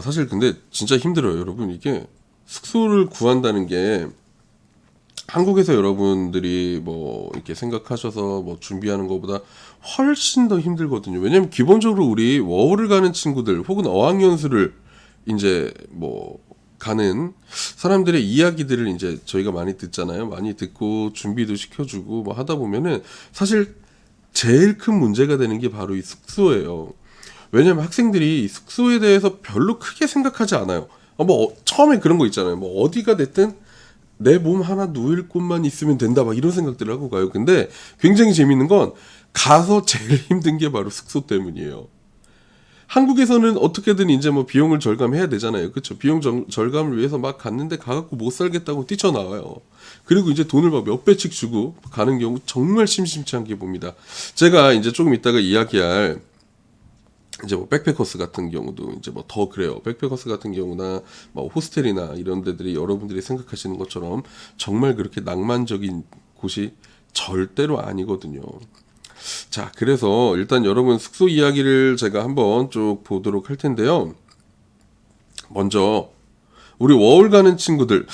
사실 근데 진짜 힘들어요, 여러분. 이게 숙소를 구한다는 게 한국에서 여러분들이 뭐 이렇게 생각하셔서 뭐 준비하는 것보다 훨씬 더 힘들거든요. 왜냐면 기본적으로 우리 워홀을 가는 친구들 혹은 어학연수를 이제 뭐 가는 사람들의 이야기들을 이제 저희가 많이 듣잖아요. 많이 듣고 준비도 시켜주고 뭐 하다 보면은 사실 제일 큰 문제가 되는 게 바로 이 숙소예요. 왜냐면 학생들이 이 숙소에 대해서 별로 크게 생각하지 않아요. 처음에 그런 거 있잖아요. 뭐 어디가 됐든 내 몸 하나 누일 곳만 있으면 된다 막 이런 생각들을 하고 가요. 근데 굉장히 재밌는 건 가서 제일 힘든 게 바로 숙소 때문이에요. 한국에서는 어떻게든 이제 뭐 비용을 절감해야 되잖아요. 그렇죠? 비용 절감을 위해서 막 갔는데 가갖고 못 살겠다고 뛰쳐나와요. 그리고 이제 돈을 막 몇 배씩 주고 가는 경우 정말 심심치 않게 봅니다. 제가 이제 조금 이따가 이야기할 이제 뭐 백패커스 같은 경우도 이제 뭐 더 그래요. 백패커스 같은 경우나 뭐 호스텔이나 이런 데들이 여러분들이 생각하시는 것처럼 정말 그렇게 낭만적인 곳이 절대로 아니거든요. 자, 그래서 일단 여러분 숙소 이야기를 제가 한번 쭉 보도록 할 텐데요. 먼저 우리 워홀 가는 친구들,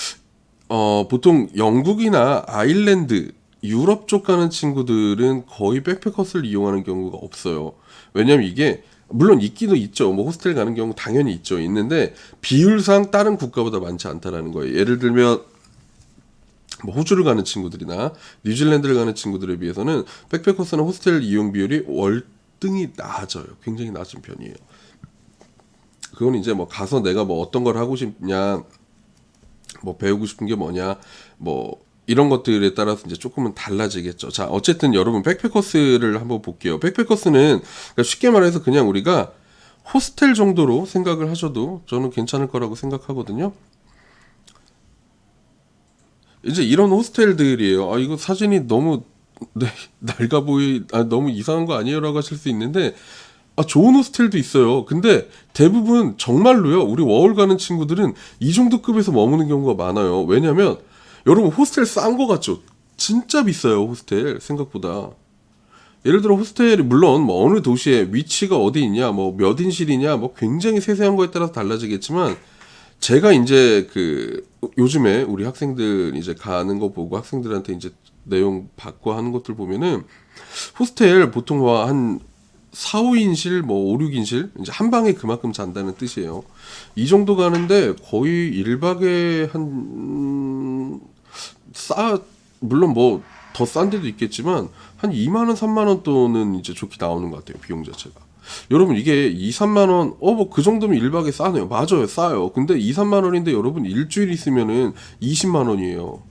보통 영국이나 아일랜드, 유럽 쪽 가는 친구들은 거의 백패커스를 이용하는 경우가 없어요. 왜냐면 이게 물론 있기도 있죠. 뭐 호스텔 가는 경우 당연히 있는데 비율상 다른 국가보다 많지 않다라는 거예요. 예를 들면 뭐 호주를 가는 친구들이나 뉴질랜드를 가는 친구들에 비해서는 백패커스나 호스텔 이용 비율이 월등히 낮아요. 굉장히 낮은 편이에요. 그건 이제 뭐 가서 내가 뭐 어떤 걸 하고 싶냐, 뭐 배우고 싶은 게 뭐냐, 뭐 이런 것들에 따라서 이제 조금은 달라지겠죠. 자, 어쨌든 여러분 백패커스를 한번 볼게요. 백패커스는 그러니까 쉽게 말해서 그냥 우리가 호스텔 정도로 생각을 하셔도 저는 괜찮을 거라고 생각하거든요. 이제 이런 호스텔들이에요. 이거 사진이 너무 낡아 너무 이상한 거 아니에요라고 하실 수 있는데 좋은 호스텔도 있어요. 근데 대부분 정말로요. 우리 워홀 가는 친구들은 이 정도 급에서 머무는 경우가 많아요. 왜냐면 여러분 호스텔 싼 거 같죠? 진짜 비싸요. 호스텔 생각보다. 예를 들어 호스텔이 물론 뭐 어느 도시에 위치가 어디 있냐, 뭐 몇 인실이냐, 뭐 굉장히 세세한 거에 따라서 달라지겠지만 제가 이제 그 요즘에 우리 학생들 이제 가는 거 보고 학생들한테 이제 내용 받고 하는 것들 보면은 호스텔 보통 한 4, 5인실, 뭐 5, 6인실 이제 한 방에 그만큼 잔다는 뜻이에요. 이 정도 가는데 거의 1박에 물론 뭐 더 싼 데도 있겠지만 한 2만 원, 3만 원 돈은 이제 좋게 나오는 것 같아요. 비용 자체가. 여러분 이게 2, 3만 원, 뭐 그 정도면 1박에 싸네요. 맞아요. 싸요. 근데 2, 3만 원인데 여러분 일주일 있으면은 20만 원이에요.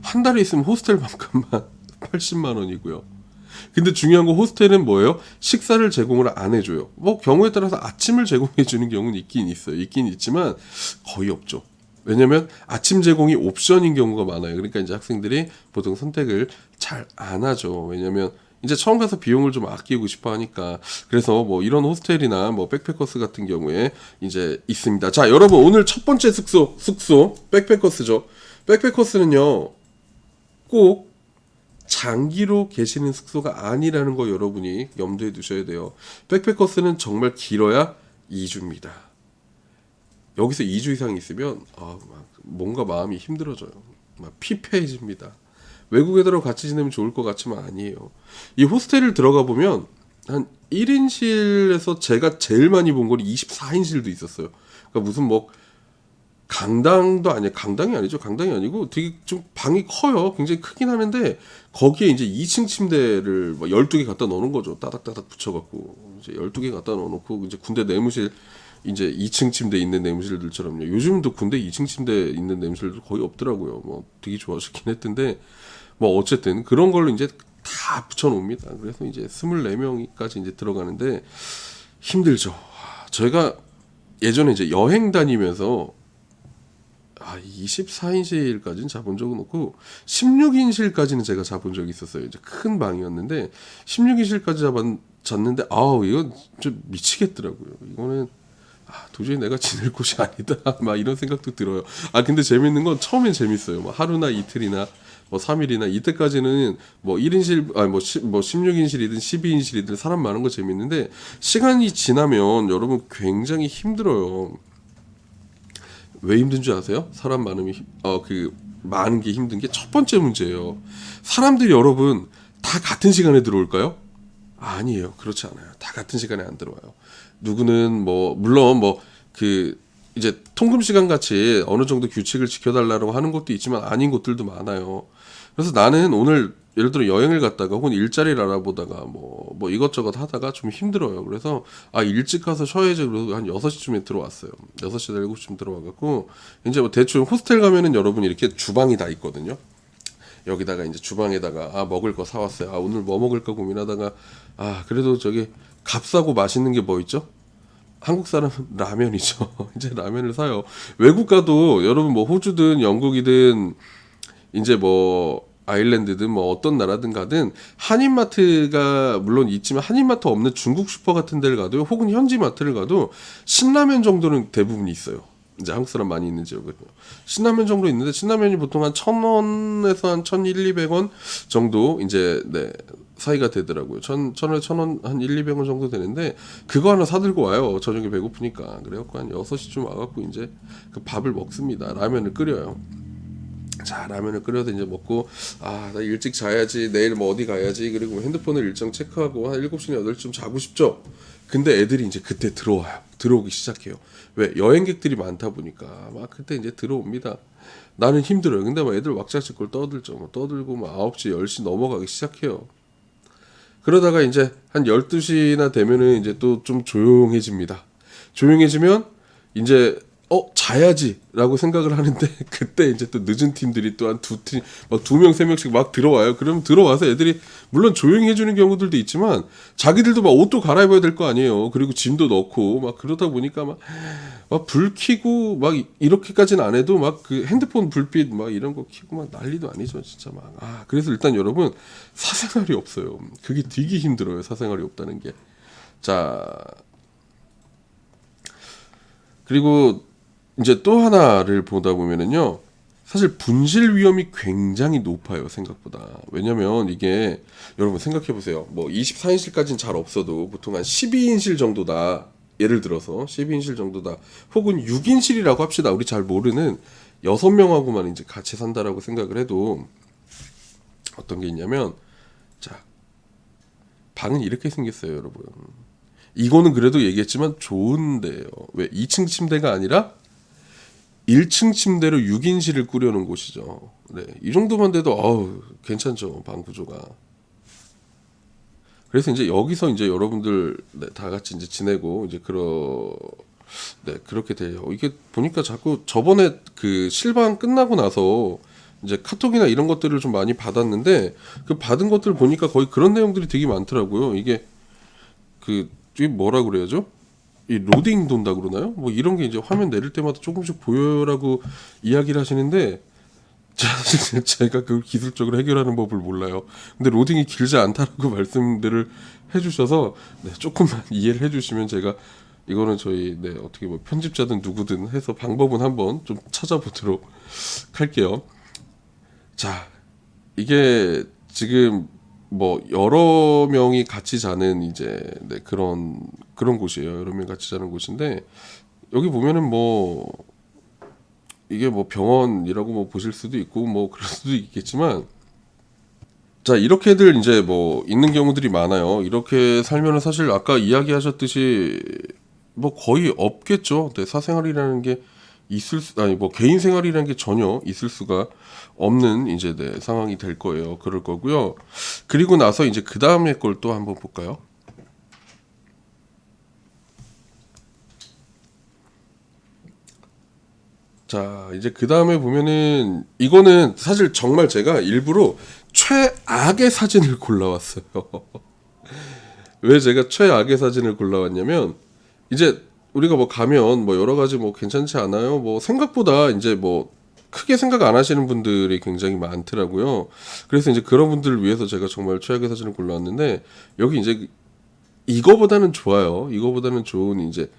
한 달에 있으면 호스텔만큼만 80만 원이고요. 근데 중요한 건 호스텔은 뭐예요? 식사를 제공을 안 해줘요. 뭐 경우에 따라서 아침을 제공해 주는 경우는 있긴 있어요. 있긴 있지만 거의 없죠. 왜냐면 아침 제공이 옵션인 경우가 많아요. 그러니까 이제 학생들이 보통 선택을 잘 안 하죠. 왜냐면 이제 처음 가서 비용을 좀 아끼고 싶어 하니까. 그래서 뭐 이런 호스텔이나 뭐 백패커스 같은 경우에 이제 있습니다. 자, 여러분 오늘 첫 번째 숙소 백패커스죠. 백패커스는요. 꼭 장기로 계시는 숙소가 아니라는 거 여러분이 염두에 두셔야 돼요. 백패커스는 정말 길어야 2주입니다. 여기서 2주 이상 있으면 막 뭔가 마음이 힘들어져요. 막 피폐해집니다. 외국 애들하고 같이 지내면 좋을 것 같지만 아니에요. 이 호스텔을 들어가 보면 한 1인실에서 제가 제일 많이 본 건 24인실도 있었어요. 그러니까 무슨 뭐 강당도 아니에요. 강당이 아니죠. 강당이 아니고 되게 좀 방이 커요. 굉장히 크긴 하는데 거기에 이제 2층 침대를 뭐 12개 갖다 넣는 거죠. 따닥따닥 붙여갖고 이제 12개 갖다 넣어놓고 이제 군대 내무실 이제 2층 침대 있는 내무실들처럼요. 요즘도 군대 2층 침대 있는 내무실도 거의 없더라고요. 뭐 되게 좋아하시긴 했던데 뭐 어쨌든 그런 걸로 이제 다 붙여놓습니다. 그래서 이제 24명까지 이제 들어가는데 힘들죠. 저희가 예전에 이제 여행 다니면서 24인실까지는 자본 적은 없고 16인실까지는 제가 자본 적이 있었어요. 이제 큰 방이었는데 16인실까지 잤는데 이건 좀 미치겠더라고요. 이거는 도저히 내가 지낼 곳이 아니다. 막 이런 생각도 들어요. 근데 재밌는 건 처음엔 재밌어요. 뭐 하루나 이틀이나 뭐 3일이나 이때까지는 뭐 1인실 뭐 16인실이든 12인실이든 사람 많은 거 재밌는데 시간이 지나면 여러분 굉장히 힘들어요. 왜 힘든 줄 아세요? 사람 많으면 많은 게 힘든 게 첫 번째 문제예요. 사람들이 여러분 다 같은 시간에 들어올까요? 아니에요. 그렇지 않아요. 다 같은 시간에 안 들어와요. 누구는 뭐 물론 뭐 이제 통금 시간 같이 어느 정도 규칙을 지켜달라고 하는 곳도 있지만 아닌 곳들도 많아요. 그래서 나는 오늘 예를 들어 여행을 갔다가 혹은 일자리를 알아보다가 뭐 이것저것 하다가 좀 힘들어요. 그래서 일찍 가서 쉬어야지. 그래서 한 6시쯤에 들어왔어요. 6시나 7시쯤 들어와갖고 이제 뭐 대충 호스텔 가면은 여러분 이렇게 주방이 다 있거든요. 여기다가 이제 주방에다가 먹을 거 사왔어요. 오늘 뭐 먹을까 고민하다가 그래도 저기 값싸고 맛있는 게 뭐 있죠? 한국 사람은 라면이죠. 이제 라면을 사요. 외국 가도 여러분 뭐 호주든 영국이든 이제 뭐 아일랜드든 뭐 어떤 나라든 가든 한인마트가 물론 있지만 한인마트 없는 중국 슈퍼 같은 데를 가도 혹은 현지 마트를 가도 신라면 정도는 대부분 있어요. 이제 한국 사람 많이 있는 지역은요. 신라면 정도 있는데 신라면이 보통 한 1,000원에서 한 1,100, 200원 정도 이제 사이가 되더라고요. 1,000원 한 1,200원 정도 되는데 그거 하나 사들고 와요. 저녁에 배고프니까. 그래갖고 한 6시쯤 와갖고 이제 그 밥을 먹습니다. 라면을 끓여요. 자, 라면을 끓여서 이제 먹고 나 일찍 자야지. 내일 뭐 어디 가야지. 그리고 핸드폰을 일정 체크하고 한 7시나 8시쯤 자고 싶죠. 근데 애들이 이제 그때 들어와요. 들어오기 시작해요. 왜? 여행객들이 많다 보니까 막 그때 이제 들어옵니다. 나는 힘들어요. 근데 막 애들 왁자지껄 떠들죠. 떠들고 막 9시, 10시 넘어가기 시작해요. 그러다가 이제 한 12시나 되면은 이제 또 좀 조용해집니다. 조용해지면 이제 자야지라고 생각을 하는데 그때 이제 또 늦은 팀들이 또 한 두 팀, 막 2명, 3명씩 막 들어와요. 그럼 들어와서 애들이 물론 조용히 해주는 경우들도 있지만 자기들도 막 옷도 갈아입어야 될 거 아니에요. 그리고 짐도 넣고 막 그러다 보니까 막 불 켜고 막 이렇게까지는 안 해도 막 그 핸드폰 불빛 막 이런 거 켜고 막 난리도 아니죠. 진짜 막. 그래서 일단 여러분 사생활이 없어요. 그게 되게 힘들어요. 사생활이 없다는 게. 자, 그리고 이제 또 하나를 보다 보면은요, 사실 분실 위험이 굉장히 높아요, 생각보다. 왜냐면 이게, 여러분 생각해 보세요. 뭐 24인실까지는 잘 없어도 보통 한 12인실 정도다. 예를 들어서 12인실 정도다. 혹은 6인실이라고 합시다. 우리 잘 모르는 6명하고만 이제 같이 산다라고 생각을 해도 어떤 게 있냐면, 자, 방은 이렇게 생겼어요, 여러분. 이거는 그래도 얘기했지만 좋은데요. 왜? 2층 침대가 아니라 1층 침대로 6인실을 꾸려놓은 곳이죠. 네, 이 정도만 돼도 괜찮죠, 방 구조가. 그래서 이제 여기서 이제 여러분들 다 같이 이제 지내고 이제 그렇게 돼요. 이게 보니까 자꾸 저번에 그 실방 끝나고 나서 이제 카톡이나 이런 것들을 좀 많이 받았는데 그 받은 것들 보니까 거의 그런 내용들이 되게 많더라고요. 이게 뭐라 그래야죠? 이 로딩 돈다 그러나요? 뭐 이런 게 이제 화면 내릴 때마다 조금씩 보여라고 이야기를 하시는데 사실 제가 그 기술적으로 해결하는 법을 몰라요. 근데 로딩이 길지 않다라고 말씀들을 해주셔서 조금만 이해를 해주시면 제가 이거는 저희 어떻게 뭐 편집자든 누구든 해서 방법은 한번 좀 찾아보도록 할게요. 자, 이게 지금 뭐 여러 명이 같이 자는 이제 그런 곳이에요. 여러 명이 같이 자는 곳인데 여기 보면은 뭐 이게 뭐 병원이라고 뭐 보실 수도 있고 뭐 그럴 수도 있겠지만 자, 이렇게들 이제 뭐 있는 경우들이 많아요. 이렇게 살면은 사실 아까 이야기하셨듯이 뭐 거의 없겠죠. 사생활이라는 게 뭐 개인 생활이라는 게 전혀 있을 수가 없는 이제 상황이 될 거예요. 그럴 거고요. 그리고 나서 이제 그 다음에 걸 또 한번 볼까요? 자, 이제 그 다음에 보면은 이거는 사실 정말 제가 일부러 최악의 사진을 골라왔어요. 왜 제가 최악의 사진을 골라왔냐면 이제 우리가 뭐 가면 뭐 여러 가지 뭐 괜찮지 않아요? 뭐 생각보다 이제 뭐 크게 생각 안 하시는 분들이 굉장히 많더라고요. 그래서 이제 그런 분들을 위해서 제가 정말 최악의 사진을 골라왔는데 여기 이제 이거보다는 좋아요. 이거보다는 좋은 이제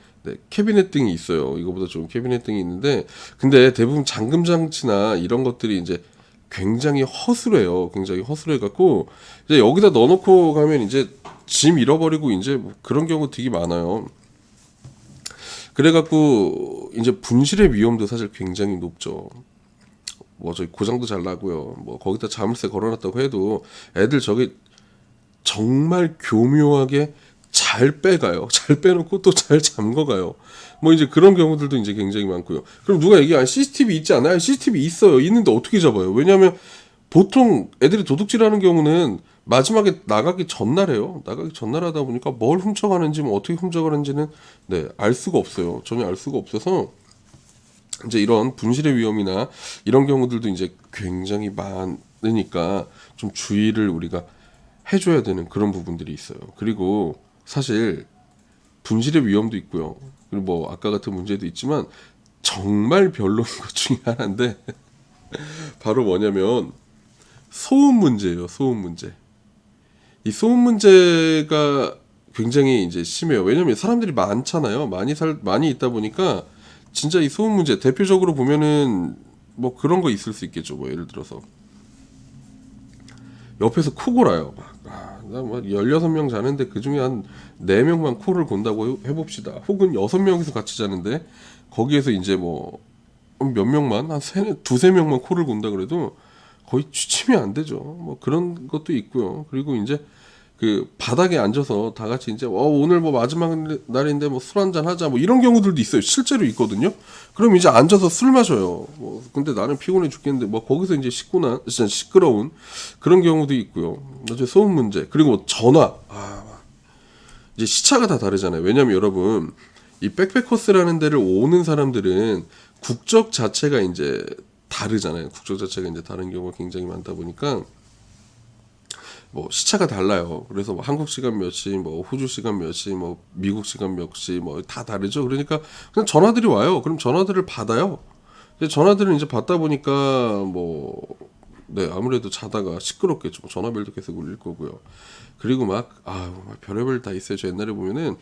캐비넷 등이 있어요. 이거보다 좋은 캐비넷 등이 있는데 근데 대부분 잠금 장치나 이런 것들이 이제 굉장히 허술해요. 굉장히 허술해 갖고 이제 여기다 넣어놓고 가면 이제 짐 잃어버리고 이제 뭐 그런 경우 되게 많아요. 그래갖고 이제 분실의 위험도 사실 굉장히 높죠. 뭐 저기 고장도 잘 나고요. 뭐 거기다 자물쇠 걸어놨다고 해도 애들 저기 정말 교묘하게 잘 빼가요. 잘 빼놓고 또 잘 잠궈가요. 뭐 이제 그런 경우들도 이제 굉장히 많고요. 그럼 누가 얘기해? CCTV 있지 않아요? CCTV 있어요. 있는데 어떻게 잡아요? 왜냐하면 보통 애들이 도둑질하는 경우는 마지막에 나가기 전날에요. 나가기 전날 하다 보니까 뭘 훔쳐가는지 뭐 어떻게 훔쳐가는지는 네, 알 수가 없어요. 전혀 알 수가 없어서 이제 이런 분실의 위험이나 이런 경우들도 이제 굉장히 많으니까 좀 주의를 우리가 해줘야 되는 그런 부분들이 있어요. 그리고 사실 분실의 위험도 있고요. 그리고 뭐 아까 같은 문제도 있지만 정말 별로인 것 중에 하나인데 바로 뭐냐면 소음 문제예요. 소음 문제. 이 소음 문제가 굉장히 이제 심해요. 왜냐면 사람들이 많잖아요. 많이 있다 보니까 진짜 이 소음 문제 대표적으로 보면은 뭐 그런 거 있을 수 있겠죠. 뭐 예를 들어서 옆에서 코 골아요. 나뭐 16명 자는데 그 중에 한 4명만 코를 곤다고 해봅시다. 혹은 6명이서 같이 자는데 거기에서 이제 뭐 몇 명만 한 두세 명만 코를 곤다 그래도 거의 취침이 안 되죠. 뭐 그런 것도 있고요. 그리고 이제 그 바닥에 앉아서 다 같이 이제 오늘 뭐 마지막 날인데 뭐 술 한잔 하자 뭐 이런 경우들도 있어요. 실제로 있거든요. 그럼 이제 앉아서 술 마셔요. 뭐 근데 나는 피곤해 죽겠는데 뭐 거기서 이제 진짜 시끄러운 그런 경우도 있고요. 나중에 소음 문제 그리고 전화 이제 시차가 다 다르잖아요. 왜냐면 여러분 이 백패커스라는 데를 오는 사람들은 국적 자체가 이제 다르잖아요. 국적 자체가 이제 다른 경우가 굉장히 많다 보니까 뭐 시차가 달라요. 그래서 뭐 한국 시간 몇 시, 뭐 호주 시간 몇 시, 뭐 미국 시간 몇 시, 뭐 다 다르죠. 그러니까 그냥 전화들이 와요. 그럼 전화들을 받아요. 근데 전화들은 이제 받다 보니까 뭐 네, 아무래도 자다가 시끄럽겠죠. 뭐 전화벨도 계속 울릴 거고요. 그리고 막 별의별 다 있어요. 저 옛날에 보면은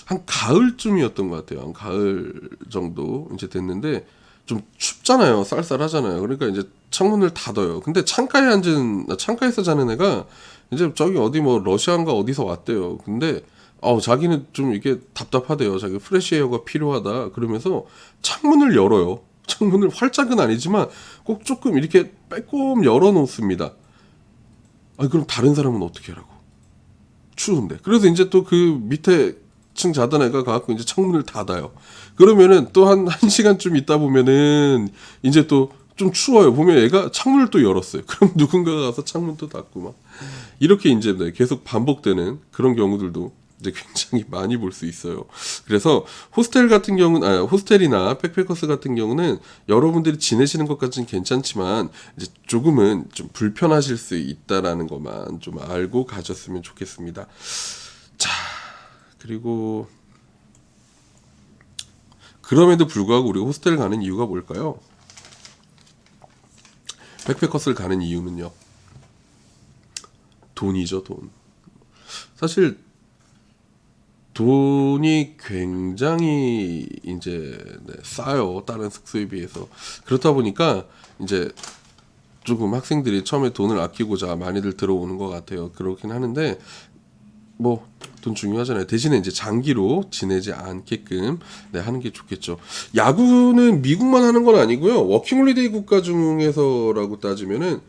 한 가을쯤이었던 것 같아요. 한 가을 정도 이제 됐는데 좀 춥잖아요. 쌀쌀하잖아요. 그러니까 이제 창문을 닫아요. 근데 창가에서 자는 애가 이제 저기 어디 뭐 러시아인가 어디서 왔대요. 근데 자기는 좀 이게 답답하대요. 자기 프레시에어가 필요하다. 그러면서 창문을 열어요. 창문을 활짝은 아니지만 꼭 조금 이렇게 빼꼼 열어 놓습니다. 그럼 다른 사람은 어떻게 하라고? 추운데. 그래서 이제 또 그 밑에 층 자던 애가 가갖고 이제 창문을 닫아요. 그러면은 또 한 시간쯤 있다 보면은 이제 또 좀 추워요. 보면 애가 창문을 또 열었어요. 그럼 누군가가 가서 창문 또 닫고 막 이렇게 이제 계속 반복되는 그런 경우들도 이제 굉장히 많이 볼 수 있어요. 그래서 호스텔 같은 경우는 호스텔이나 백패커스 같은 경우는 여러분들이 지내시는 것까지는 괜찮지만 이제 조금은 좀 불편하실 수 있다라는 것만 좀 알고 가셨으면 좋겠습니다. 자, 그리고 그럼에도 불구하고 우리가 호스텔 가는 이유가 뭘까요? 백패커스를 가는 이유는요. 돈이죠, 돈. 사실 돈이 굉장히 이제 싸요. 다른 숙소에 비해서. 그렇다 보니까 이제 조금 학생들이 처음에 돈을 아끼고자 많이들 들어오는 것 같아요. 그렇긴 하는데 뭐 돈 중요하잖아요. 대신에 이제 장기로 지내지 않게끔 하는 게 좋겠죠. 야구는 미국만 하는 건 아니고요. 워킹홀리데이 국가 중에서라고 따지면은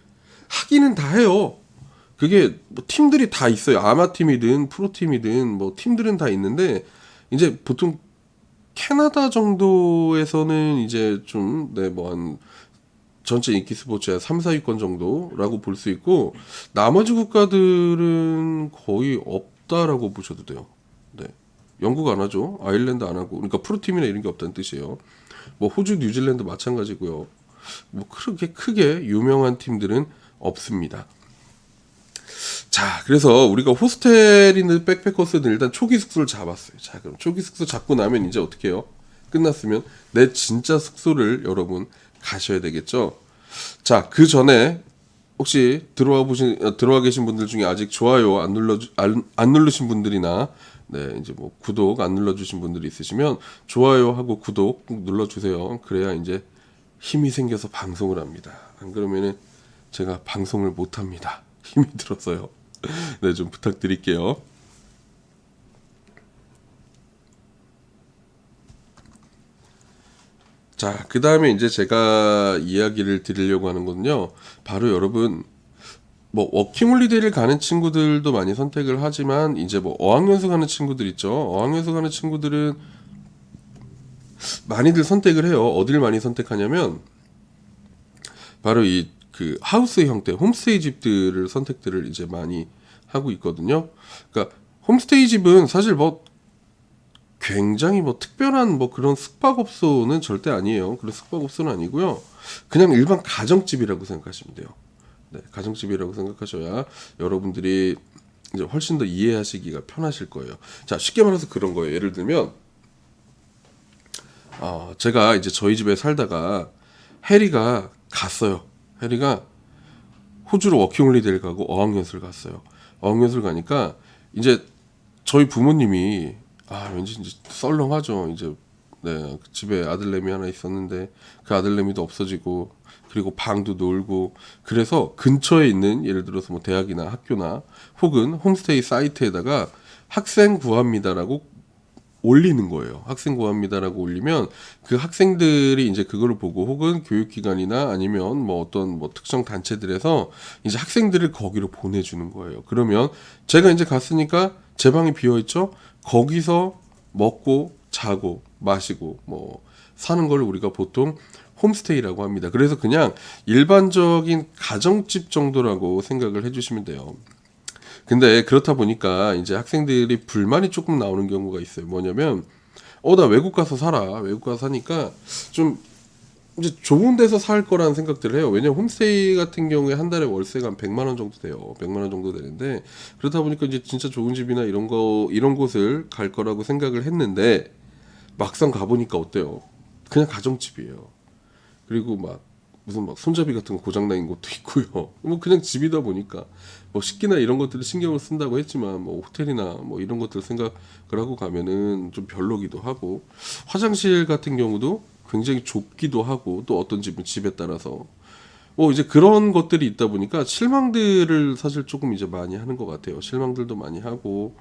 하기는 다 해요. 그게 뭐 팀들이 다 있어요. 아마팀이든 프로팀이든 뭐 팀들은 다 있는데 이제 보통 캐나다 정도에서는 이제 좀 뭐 한 전체 인기 스포츠의 3, 4위권 정도라고 볼 수 있고 나머지 국가들은 거의 없다라고 보셔도 돼요. 네. 영국 안 하죠. 아일랜드 안 하고. 그러니까 프로팀이나 이런 게 없다는 뜻이에요. 뭐 호주, 뉴질랜드 마찬가지고요. 뭐 그렇게 크게 유명한 팀들은 없습니다. 자, 그래서 우리가 호스텔이든 백패커스든 일단 초기 숙소를 잡았어요. 자, 그럼 초기 숙소 잡고 나면 이제 어떻게 해요? 끝났으면 내 진짜 숙소를 여러분 가셔야 되겠죠. 자, 그 전에 혹시 들어와 계신 분들 중에 아직 좋아요 안 누르신 분들이나 이제 뭐 구독 안 눌러주신 분들이 있으시면 좋아요 하고 구독 꼭 눌러주세요. 그래야 이제 힘이 생겨서 방송을 합니다. 안 그러면은 제가 방송을 못 합니다. 힘이 들어서요. 네, 좀 부탁드릴게요. 자, 그 다음에 이제 제가 이야기를 드리려고 하는 건요. 바로 여러분, 뭐, 워킹홀리데이를 가는 친구들도 많이 선택을 하지만, 이제 뭐, 어학연수 가는 친구들 있죠. 어학연수 가는 친구들은 많이들 선택을 해요. 어딜 많이 선택하냐면, 바로 이, 그, 하우스 형태, 홈스테이 집들을 선택들을 이제 많이 하고 있거든요. 그러니까, 홈스테이 집은 사실 뭐, 굉장히 뭐 특별한 뭐 그런 숙박업소는 절대 아니에요. 그런 숙박업소는 아니고요. 그냥 일반 가정집이라고 생각하시면 돼요. 네, 가정집이라고 생각하셔야 여러분들이 이제 훨씬 더 이해하시기가 편하실 거예요. 자, 쉽게 말해서 그런 거예요. 예를 들면, 제가 이제 저희 집에 살다가 해리가 갔어요. 해리가 호주로 워킹홀리데이를 가고 어학연수를 갔어요. 어학연수를 가니까 이제 저희 부모님이 왠지 이제 썰렁하죠. 이제 네, 그 집에 아들내미 하나 있었는데 그 아들내미도 없어지고 그리고 방도 놀고 그래서 근처에 있는 예를 들어서 뭐 대학이나 학교나 혹은 홈스테이 사이트에다가 학생 구합니다라고 올리는 거예요. 학생 구합니다라고 올리면 그 학생들이 이제 그거를 보고 혹은 교육기관이나 아니면 뭐 어떤 뭐 특정 단체들에서 이제 학생들을 거기로 보내주는 거예요. 그러면 제가 이제 갔으니까 제 방이 비어 있죠. 거기서 먹고 자고 마시고 뭐 사는 걸 우리가 보통 홈스테이라고 합니다. 그래서 그냥 일반적인 가정집 정도라고 생각을 해주시면 돼요. 근데 그렇다 보니까 이제 학생들이 불만이 조금 나오는 경우가 있어요. 뭐냐면, 나 외국 가서 살아. 외국 가서 사니까 좀 이제 좋은 데서 살 거라는 생각들을 해요. 왜냐면 홈스테이 같은 경우에 한 달에 월세가 한 100만 원 정도 돼요. 100만 원 정도 되는데 그렇다 보니까 이제 진짜 좋은 집이나 이런 곳을 갈 거라고 생각을 했는데 막상 가보니까 어때요? 그냥 가정집이에요. 그리고 막 무슨 막 손잡이 같은 거 고장난 것도 있고요. 뭐 그냥 집이다 보니까 뭐 식기나 이런 것들을 신경을 쓴다고 했지만 뭐 호텔이나 뭐 이런 것들 생각을 하고 가면은 좀 별로기도 하고 화장실 같은 경우도 굉장히 좁기도 하고 또 어떤 집은 집에 따라서 뭐 이제 그런 것들이 있다 보니까 실망들을 사실 조금 이제 많이 하는 것 같아요. 실망들도 많이 하고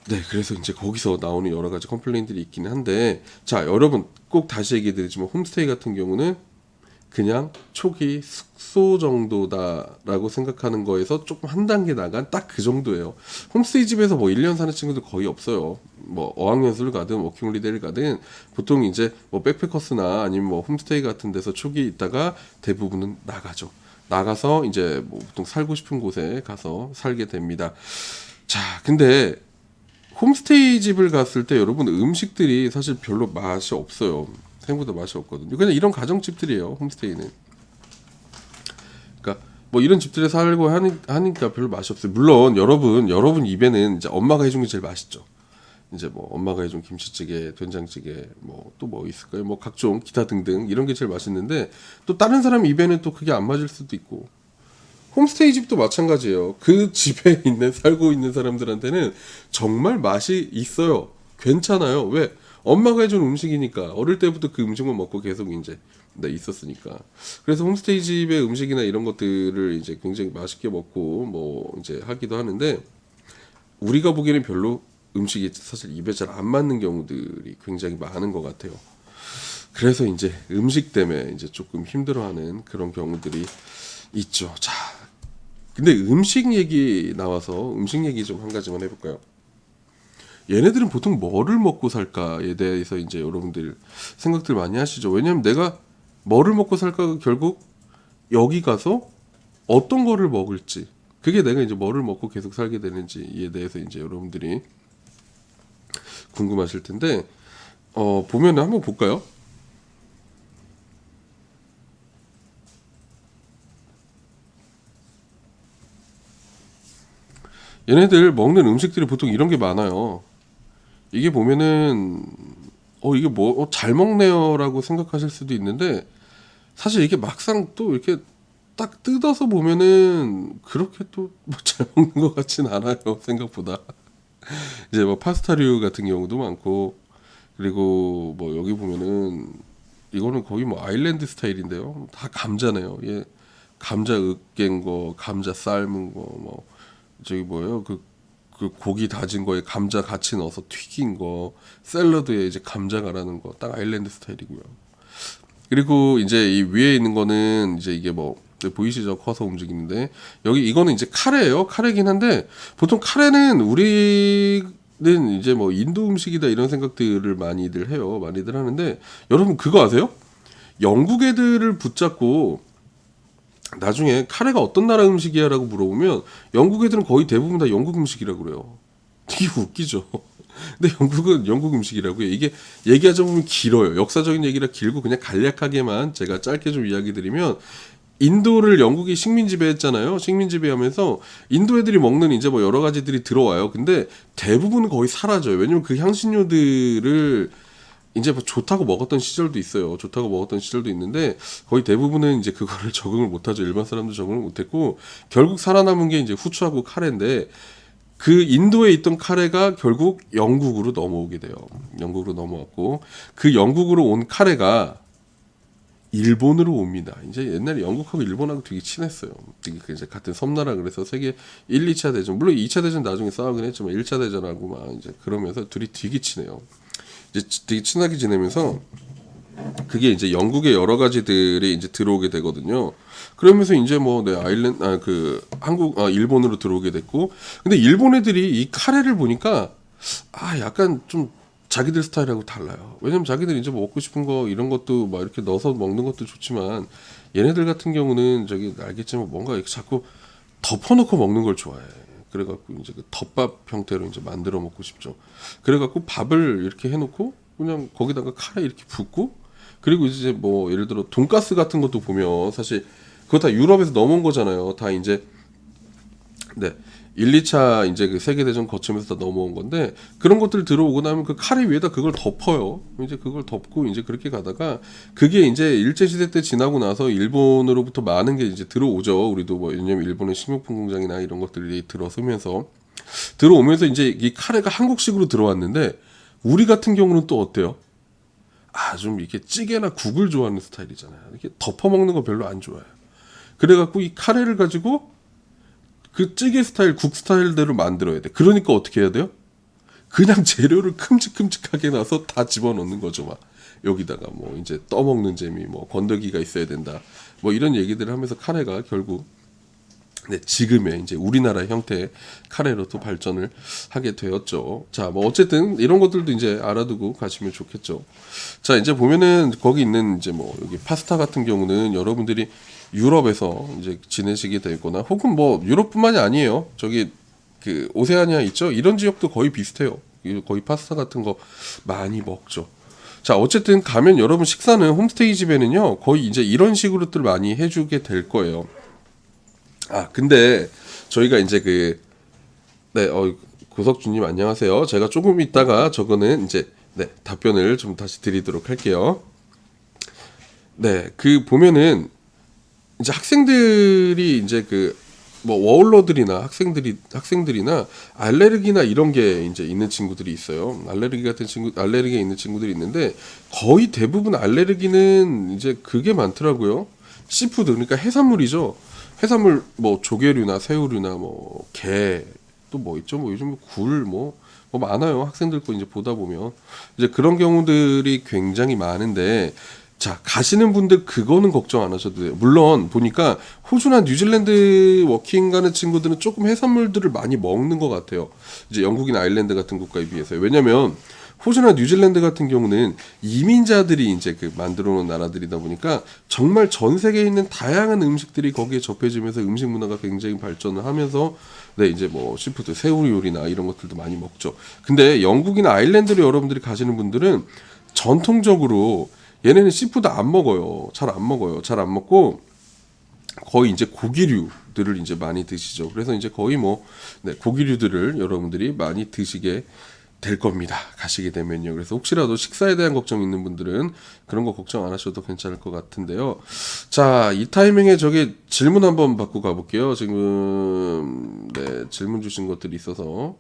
네, 그래서 이제 거기서 나오는 여러 가지 컴플레인들이 있긴 한데 자 여러분 꼭 다시 얘기해 드리지만 홈스테이 같은 경우는 그냥 초기 숙소 정도다라고 생각하는 거에서 조금 한 단계 나간 딱 그 정도예요. 홈스테이 집에서 뭐 1년 사는 친구들 거의 없어요. 뭐 어학연수를 가든 워킹홀리데이를 가든 보통 이제 뭐 백패커스나 아니면 뭐 홈스테이 같은 데서 초기 있다가 대부분은 나가죠. 나가서 이제 뭐 보통 살고 싶은 곳에 가서 살게 됩니다. 자, 근데 홈스테이 집을 갔을 때 여러분 음식들이 사실 별로 맛이 없어요. 생각보다 맛이 없거든요. 그냥 이런 가정집들이에요. 홈스테이는. 그러니까 뭐 이런 집들에 살고 하니까 별로 맛이 없어요. 물론 여러분 입에는 이제 엄마가 해준 게 제일 맛있죠. 이제 뭐 엄마가 해준 김치찌개, 된장찌개, 뭐 또 뭐 있을까요? 뭐 각종 기타 등등 이런 게 제일 맛있는데 또 다른 사람 입에는 또 그게 안 맞을 수도 있고. 홈스테이 집도 마찬가지예요. 그 집에 살고 있는 사람들한테는 정말 맛이 있어요. 괜찮아요. 왜? 엄마가 해준 음식이니까 어릴 때부터 그 음식만 먹고 계속 이제 있었으니까. 그래서 홈스테이 집의 음식이나 이런 것들을 이제 굉장히 맛있게 먹고 뭐 이제 하기도 하는데 우리가 보기에는 별로 음식이 사실 입에 잘 안 맞는 경우들이 굉장히 많은 것 같아요. 그래서 이제 음식 때문에 이제 조금 힘들어하는 그런 경우들이 있죠. 자, 근데 음식 얘기 나와서 음식 얘기 좀 한 가지만 해볼까요? 얘네들은 보통 뭐를 먹고 살까에 대해서 이제 여러분들 생각들 많이 하시죠. 왜냐면 내가 뭐를 먹고 살까 결국 여기 가서 어떤 거를 먹을지 그게 내가 이제 뭐를 먹고 계속 살게 되는지에 대해서 이제 여러분들이 궁금하실 텐데 보면은 한번 볼까요? 얘네들 먹는 음식들이 보통 이런 게 많아요. 이게 보면은 이게 뭐 잘 먹네요라고 생각하실 수도 있는데 사실 이게 막상 또 이렇게 딱 뜯어서 보면은 그렇게 또 뭐 잘 먹는 것 같진 않아요. 생각보다 이제 뭐 파스타류 같은 경우도 많고 그리고 뭐 여기 보면은 이거는 거의 뭐 아일랜드 스타일인데요. 다 감자네요. 예, 감자 으깬 거, 감자 삶은 거, 뭐 저기 뭐예요? 그 고기 다진 거에 감자 같이 넣어서 튀긴 거, 샐러드에 이제 감자 갈아는 거, 딱 아일랜드 스타일이고요. 그리고 이제 이 위에 있는 거는 이제 이게 뭐 보이시죠? 커서 움직이는데 여기 이거는 이제 카레예요. 카레긴 한데 보통 카레는 우리는 이제 뭐 인도 음식이다 이런 생각들을 많이들 해요. 많이들 하는데 여러분 그거 아세요? 영국 애들을 붙잡고 나중에 카레가 어떤 나라 음식이야라고 물어보면 영국 애들은 거의 대부분 다 영국 음식이라고 그래요. 되게 웃기죠. 근데 영국은 영국 음식이라고요. 이게 얘기하자 보면 길어요. 역사적인 얘기라 길고 그냥 간략하게만 제가 짧게 좀 이야기 드리면 인도를 영국이 식민 지배했잖아요. 식민 지배하면서 인도 애들이 먹는 이제 뭐 여러 가지들이 들어와요. 근데 대부분은 거의 사라져요. 왜냐면 그 향신료들을 이제 뭐 좋다고 먹었던 시절도 있어요. 좋다고 먹었던 시절도 있는데 거의 대부분은 이제 그거를 적응을 못하죠. 일반 사람도 적응을 못했고 결국 살아남은 게 이제 후추하고 카레인데 그 인도에 있던 카레가 결국 영국으로 넘어오게 돼요. 영국으로 넘어왔고 그 영국으로 온 카레가 일본으로 옵니다. 이제 옛날에 영국하고 일본하고 되게 친했어요. 되게 이제 같은 섬나라 그래서 세계 1, 2차 대전 물론 2차 대전 나중에 싸우긴 했지만 1차 대전하고 막 이제 그러면서 둘이 되게 친해요. 이제 되게 친하게 지내면서 그게 이제 영국의 여러 가지들이 이제 들어오게 되거든요. 그러면서 이제 뭐 일본으로 들어오게 됐고 근데 일본 애들이 이 카레를 보니까 약간 좀 자기들 스타일하고 달라요. 왜냐면 자기들 이제 뭐 먹고 싶은 거 이런 것도 막 이렇게 넣어서 먹는 것도 좋지만 얘네들 같은 경우는 저기 알겠지만 뭔가 이렇게 자꾸 덮어놓고 먹는 걸 좋아해. 그래갖고 이제 그 덮밥 형태로 이제 만들어 먹고 싶죠. 그래갖고 밥을 이렇게 해놓고 그냥 거기다가 카레 이렇게 붓고 그리고 이제 뭐 예를 들어 돈가스 같은 것도 보면 사실 그거 다 유럽에서 넘어온 거잖아요. 다 이제 1, 2차 이제 그 세계대전 거치면서 다 넘어온 건데 그런 것들 들어오고 나면 그 카레 위에다 그걸 덮어요. 이제 그걸 덮고 이제 그렇게 가다가 그게 이제 일제시대 때 지나고 나서 일본으로부터 많은 게 이제 들어오죠. 우리도 뭐 왜냐면 일본의 식료품 공장이나 이런 것들이 들어오면서 이제 이 카레가 한국식으로 들어왔는데 우리 같은 경우는 또 어때요? 좀 이렇게 찌개나 국을 좋아하는 스타일이잖아요. 이렇게 덮어 먹는 거 별로 안 좋아해요. 그래갖고 이 카레를 가지고 그 찌개 스타일, 국 스타일대로 만들어야 돼. 그러니까 어떻게 해야 돼요? 그냥 재료를 큼직큼직하게 놔서 다 집어넣는 거죠. 막 여기다가 뭐 이제 떠먹는 재미, 뭐 건더기가 있어야 된다. 뭐 이런 얘기들을 하면서 카레가 결국 지금의 이제 우리나라 형태의 카레로 또 발전을 하게 되었죠. 자, 뭐 어쨌든 이런 것들도 이제 알아두고 가시면 좋겠죠. 자, 이제 보면은 거기 있는 이제 뭐 여기 파스타 같은 경우는 여러분들이 유럽에서 이제 지내시게 되거나 혹은 뭐 유럽뿐만이 아니에요. 저기 그 오세아니아 있죠? 이런 지역도 거의 비슷해요. 거의 파스타 같은 거 많이 먹죠. 자, 어쨌든 가면 여러분 식사는 홈스테이 집에는요 거의 이제 이런 식으로들 많이 해주게 될 거예요. 근데 저희가 이제 고석주님 안녕하세요. 제가 조금 있다가 저거는 이제 답변을 좀 다시 드리도록 할게요. 그 보면은 이제 학생들이 이제 그 뭐 워홀러들이나 학생들이나 알레르기나 이런 게 이제 있는 친구들이 있어요. 알레르기가 있는 친구들이 있는데 거의 대부분 알레르기는 이제 그게 많더라고요. 씨푸드 그러니까 해산물이죠. 해산물 뭐 조개류나 새우류나 뭐 게 또 뭐 있죠. 뭐 요즘 굴 뭐 많아요. 학생들 거 이제 보다 보면 이제 그런 경우들이 굉장히 많은데 자, 가시는 분들 그거는 걱정 안 하셔도 돼요. 물론 보니까 호주나 뉴질랜드 워킹 가는 친구들은 조금 해산물들을 많이 먹는 것 같아요. 이제 영국이나 아일랜드 같은 국가에 비해서요. 왜냐면 호주나 뉴질랜드 같은 경우는 이민자들이 이제 그 만들어 놓은 나라들이다 보니까 정말 전 세계에 있는 다양한 음식들이 거기에 접해지면서 음식 문화가 굉장히 발전을 하면서 이제 뭐 시푸드, 새우 요리나 이런 것들도 많이 먹죠. 근데 영국이나 아일랜드로 여러분들이 가시는 분들은 전통적으로 얘네는 씨푸드 안 먹어요. 잘 안 먹고 거의 이제 고기류들을 이제 많이 드시죠. 그래서 이제 거의 뭐 고기류들을 여러분들이 많이 드시게 될 겁니다. 가시게 되면요. 그래서 혹시라도 식사에 대한 걱정 있는 분들은 그런 거 걱정 안 하셔도 괜찮을 것 같은데요. 자, 이 타이밍에 저기 질문 한번 받고 가볼게요. 지금 질문 주신 것들이 있어서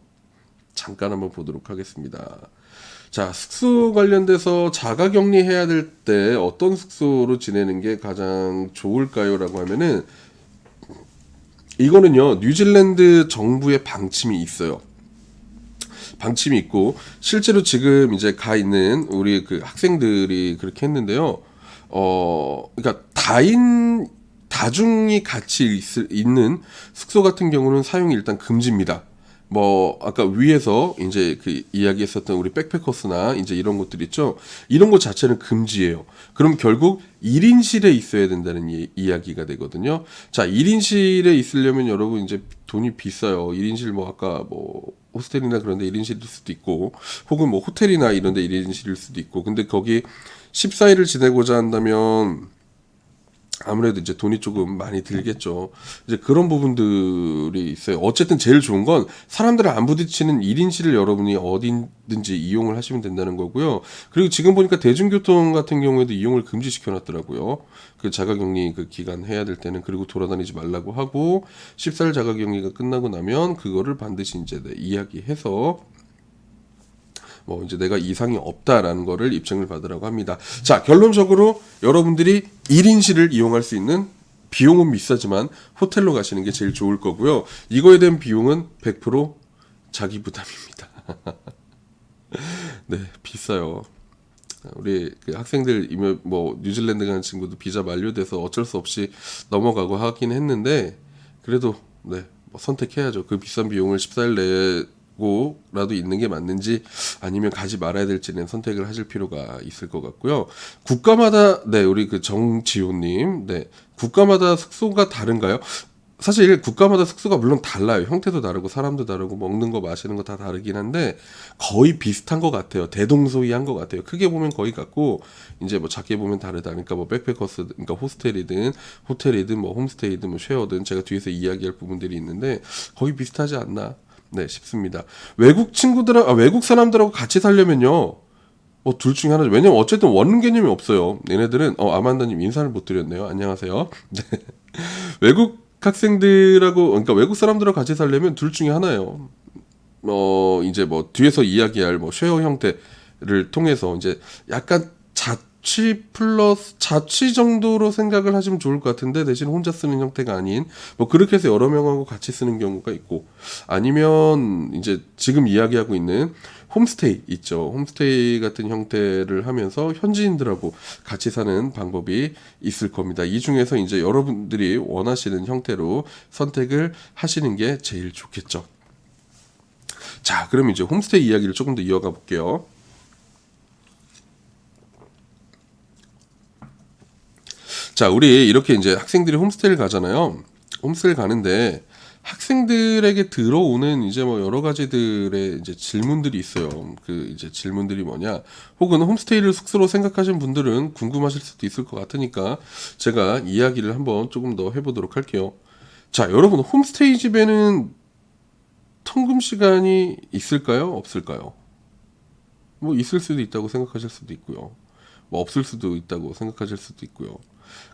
잠깐 한번 보도록 하겠습니다. 자, 숙소 관련돼서 자가격리 해야 될 때 어떤 숙소로 지내는 게 가장 좋을까요? 라고 하면은 이거는요, 뉴질랜드 정부의 방침이 있어요. 방침이 있고 실제로 지금 이제 가 있는 우리 그 학생들이 그렇게 했는데요. 그러니까 다중이 같이 있는 숙소 같은 경우는 사용이 일단 금지입니다. 뭐 아까 위에서 이제 그 이야기했었던 우리 백패커스나 이제 이런 것들 있죠. 이런 것 자체는 금지예요. 그럼 결국 1인실에 있어야 된다는 이야기가 되거든요. 자, 1인실에 있으려면 여러분 이제 돈이 비싸요. 1인실 뭐 아까 뭐 호스텔이나 그런 데 1인실일 수도 있고 혹은 뭐 호텔이나 이런 데 1인실일 수도 있고 근데 거기 14일을 지내고자 한다면 아무래도 이제 돈이 조금 많이 들겠죠. 이제 그런 부분들이 있어요. 어쨌든 제일 좋은 건 사람들을 안 부딪히는 1인실을 여러분이 어디든지 이용을 하시면 된다는 거고요. 그리고 지금 보니까 대중교통 같은 경우에도 이용을 금지시켜 놨더라고요. 그 자가격리 그 기간 해야 될 때는 그리고 돌아다니지 말라고 하고 14일 자가격리가 끝나고 나면 그거를 반드시 이제 이야기해서 뭐 이제 내가 이상이 없다라는 거를 입증을 받으라고 합니다. 자, 결론적으로 여러분들이 1인실을 이용할 수 있는 비용은 비싸지만 호텔로 가시는 게 제일 좋을 거고요. 이거에 대한 비용은 100% 자기 부담입니다. 네, 비싸요. 우리 그 학생들 뭐 뉴질랜드 가는 친구도 비자 만료돼서 어쩔 수 없이 넘어가고 하긴 했는데 그래도 네, 뭐 선택해야죠. 그 비싼 비용을 14일 내에 고라도 있는 게 맞는지 아니면 가지 말아야 될지는 선택을 하실 필요가 있을 것 같고요. 국가마다 네 우리 그 정지호님 네 국가마다 숙소가 다른가요? 사실 국가마다 숙소가 물론 달라요. 형태도 다르고 사람도 다르고 먹는 거 마시는 거 다 다르긴 한데 거의 비슷한 것 같아요. 대동소이한 것 같아요. 크게 보면 거의 같고 이제 뭐 작게 보면 다르다. 그러니까 뭐 백패커스 그러니까 호스텔이든 호텔이든 뭐 홈스테이든 뭐 쉐어든 제가 뒤에서 이야기할 부분들이 있는데 거의 비슷하지 않나. 네, 싶습니다. 외국 사람들하고 같이 살려면요, 뭐 둘 중에 하나죠. 왜냐면 어쨌든 원룸 개념이 없어요. 얘네들은, 아만다님 인사를 못 드렸네요. 안녕하세요. 네. 외국 학생들하고, 그러니까 외국 사람들하고 같이 살려면 둘 중에 하나예요. 이제 뭐 뒤에서 이야기할 뭐 쉐어 형태를 통해서 이제 약간 자취 정도로 생각을 하시면 좋을 것 같은데 대신 혼자 쓰는 형태가 아닌 뭐 그렇게 해서 여러 명하고 같이 쓰는 경우가 있고 아니면 이제 지금 이야기하고 있는 홈스테이 있죠. 홈스테이 같은 형태를 하면서 현지인들하고 같이 사는 방법이 있을 겁니다. 이 중에서 이제 여러분들이 원하시는 형태로 선택을 하시는 게 제일 좋겠죠. 자, 그럼 이제 홈스테이 이야기를 조금 더 이어가 볼게요. 자, 우리 이렇게 이제 학생들이 홈스테이를 가잖아요. 홈스테이를 가는데 학생들에게 들어오는 이제 뭐 여러 가지들의 이제 질문들이 있어요. 그 이제 질문들이 뭐냐? 혹은 홈스테이를 숙소로 생각하시는 분들은 궁금하실 수도 있을 것 같으니까 제가 이야기를 한번 조금 더 해보도록 할게요. 자, 여러분 홈스테이 집에는 통금 시간이 있을까요? 없을까요? 뭐 있을 수도 있다고 생각하실 수도 있고요. 뭐 없을 수도 있다고 생각하실 수도 있고요.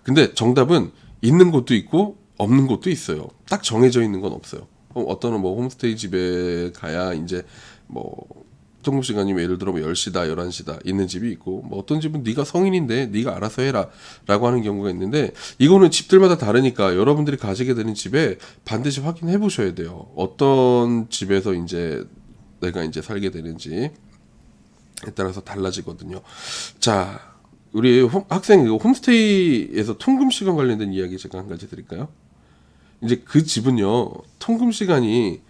근데 정답은 있는 곳도 있고 없는 곳도 있어요. 딱 정해져 있는 건 없어요. 어떤 뭐 홈스테이 집에 가야 이제 뭐 통금 시간이 예를 들어 뭐 10시다, 11시다 있는 집이 있고 뭐 어떤 집은 네가 성인인데 네가 알아서 해라 라고 하는 경우가 있는데 이거는 집들마다 다르니까 여러분들이 가지게 되는 집에 반드시 확인해 보셔야 돼요. 어떤 집에서 이제 내가 이제 살게 되는지에 따라서 달라지거든요. 자, 우리 학생 홈스테이에서 통금 시간 관련된 이야기 제가 한 가지 드릴까요? 이제 그 집은요, 통금 시간이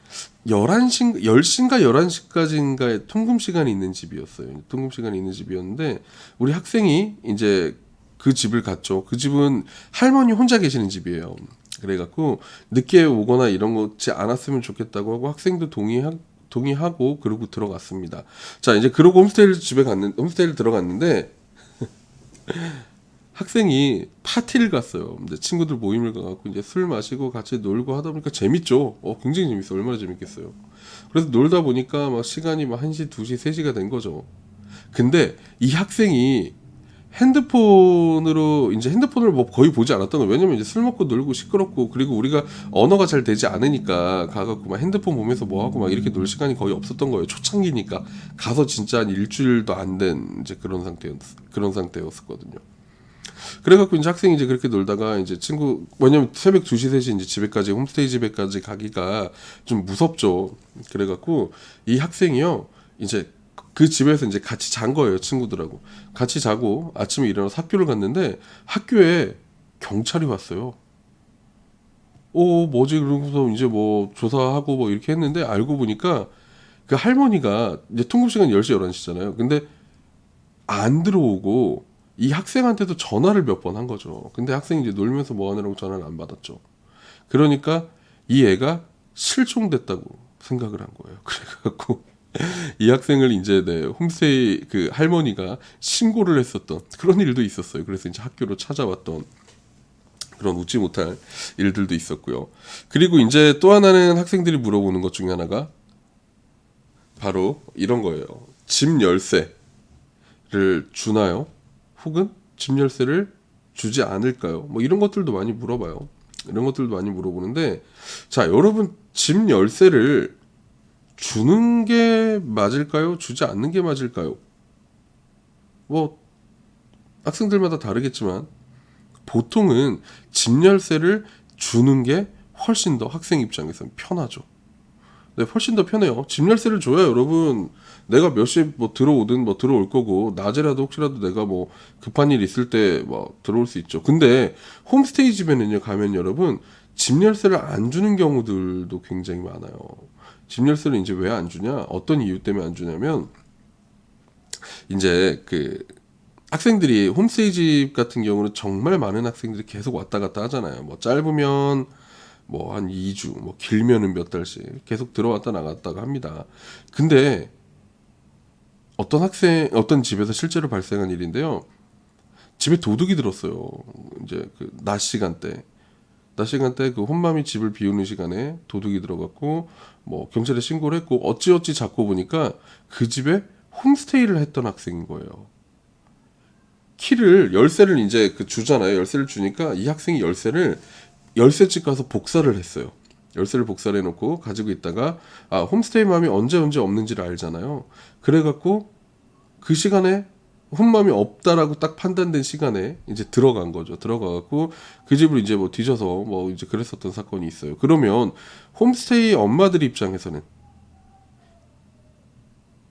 10시인가 11시까지인가의 통금 시간이 있는 집이었어요. 통금 시간이 있는 집이었는데, 우리 학생이 이제 그 집을 갔죠. 그 집은 할머니 혼자 계시는 집이에요. 그래갖고, 늦게 오거나 이런 거지 않았으면 좋겠다고 하고, 학생도 동의하고, 그러고 들어갔습니다. 자, 이제 그러고 홈스테이를 들어갔는데, 학생이 파티를 갔어요. 근데 친구들 모임을 가갖고 이제 술 마시고 같이 놀고 하다 보니까 재밌죠. 굉장히 재밌어. 얼마나 재밌겠어요. 그래서 놀다 보니까 막 시간이 막 1시, 2시, 3시가 된 거죠. 근데 이 학생이 핸드폰을 뭐 거의 보지 않았던 거예요. 왜냐면 이제 술 먹고 놀고 시끄럽고 그리고 우리가 언어가 잘 되지 않으니까 가갖고 막 핸드폰 보면서 뭐 하고 막 이렇게 놀 시간이 거의 없었던 거예요. 초창기니까 가서 진짜 한 일주일도 안 된 이제 그런 상태였었거든요. 그래갖고 이제 학생이 이제 그렇게 놀다가 이제 왜냐면 새벽 2시, 3시 이제 홈스테이 집에까지 가기가 좀 무섭죠. 그래갖고 이 학생이요, 이제 그 집에서 이제 같이 잔 거예요. 친구들하고 같이 자고 아침에 일어나서 학교를 갔는데 학교에 경찰이 왔어요. 뭐지? 그러고서 이제 뭐 조사하고 뭐 이렇게 했는데 알고 보니까 그 할머니가 이제 통금 시간 10시 11시잖아요. 근데 안 들어오고 이 학생한테도 전화를 몇 번 한 거죠. 근데 학생이 이제 놀면서 뭐 하느라고 전화를 안 받았죠. 그러니까 이 애가 실종됐다고 생각을 한 거예요. 그래갖고 이 학생을 이제 홈스테이 그 할머니가 신고를 했었던 그런 일도 있었어요. 그래서 이제 학교로 찾아왔던 그런 웃지 못할 일들도 있었고요. 그리고 이제 또 하나는 학생들이 물어보는 것 중에 하나가 바로 이런 거예요. 집 열쇠를 주나요? 혹은 집 열쇠를 주지 않을까요? 뭐 이런 것들도 많이 물어봐요. 이런 것들도 많이 물어보는데, 자, 여러분, 집 열쇠를 주는 게 맞을까요? 주지 않는 게 맞을까요? 뭐 학생들마다 다르겠지만 보통은 집 열쇠를 주는 게 훨씬 더 학생 입장에서는 편하죠. 네, 훨씬 더 편해요. 집 열쇠를 줘야 여러분, 내가 몇 시에 뭐 들어오든 뭐 들어올 거고, 낮에라도 혹시라도 내가 뭐 급한 일 있을 때 뭐 들어올 수 있죠. 근데 홈스테이 집에는요, 가면 여러분, 집 열쇠를 안 주는 경우들도 굉장히 많아요. 집 열쇠를 이제 왜 안 주냐? 어떤 이유 때문에 안 주냐면, 이제 그 학생들이 홈스테이 집 같은 경우는 정말 많은 학생들이 계속 왔다 갔다 하잖아요. 뭐 짧으면 뭐 한 2주, 뭐 길면은 몇 달씩 계속 들어왔다 나갔다가 합니다. 근데 어떤 집에서 실제로 발생한 일인데요. 집에 도둑이 들었어요. 이제 그 낮 시간대 그 혼맘이 집을 비우는 시간에 도둑이 들어갔고 뭐 경찰에 신고를 했고 어찌어찌 잡고 보니까 그 집에 홈스테이를 했던 학생인 거예요. 열쇠를 이제 그 주잖아요. 열쇠를 주니까 이 학생이 열쇠집 가서 복사를 했어요. 열쇠를 복사를 해놓고 가지고 있다가 홈스테이 맘이 언제 없는지를 알잖아요. 그래갖고 그 시간에 홈맘이 없다라고 딱 판단된 시간에 이제 들어간 거죠. 들어가갖고 그 집을 이제 뭐 뒤져서 뭐 이제 그랬었던 사건이 있어요. 그러면 홈스테이 엄마들 입장에서는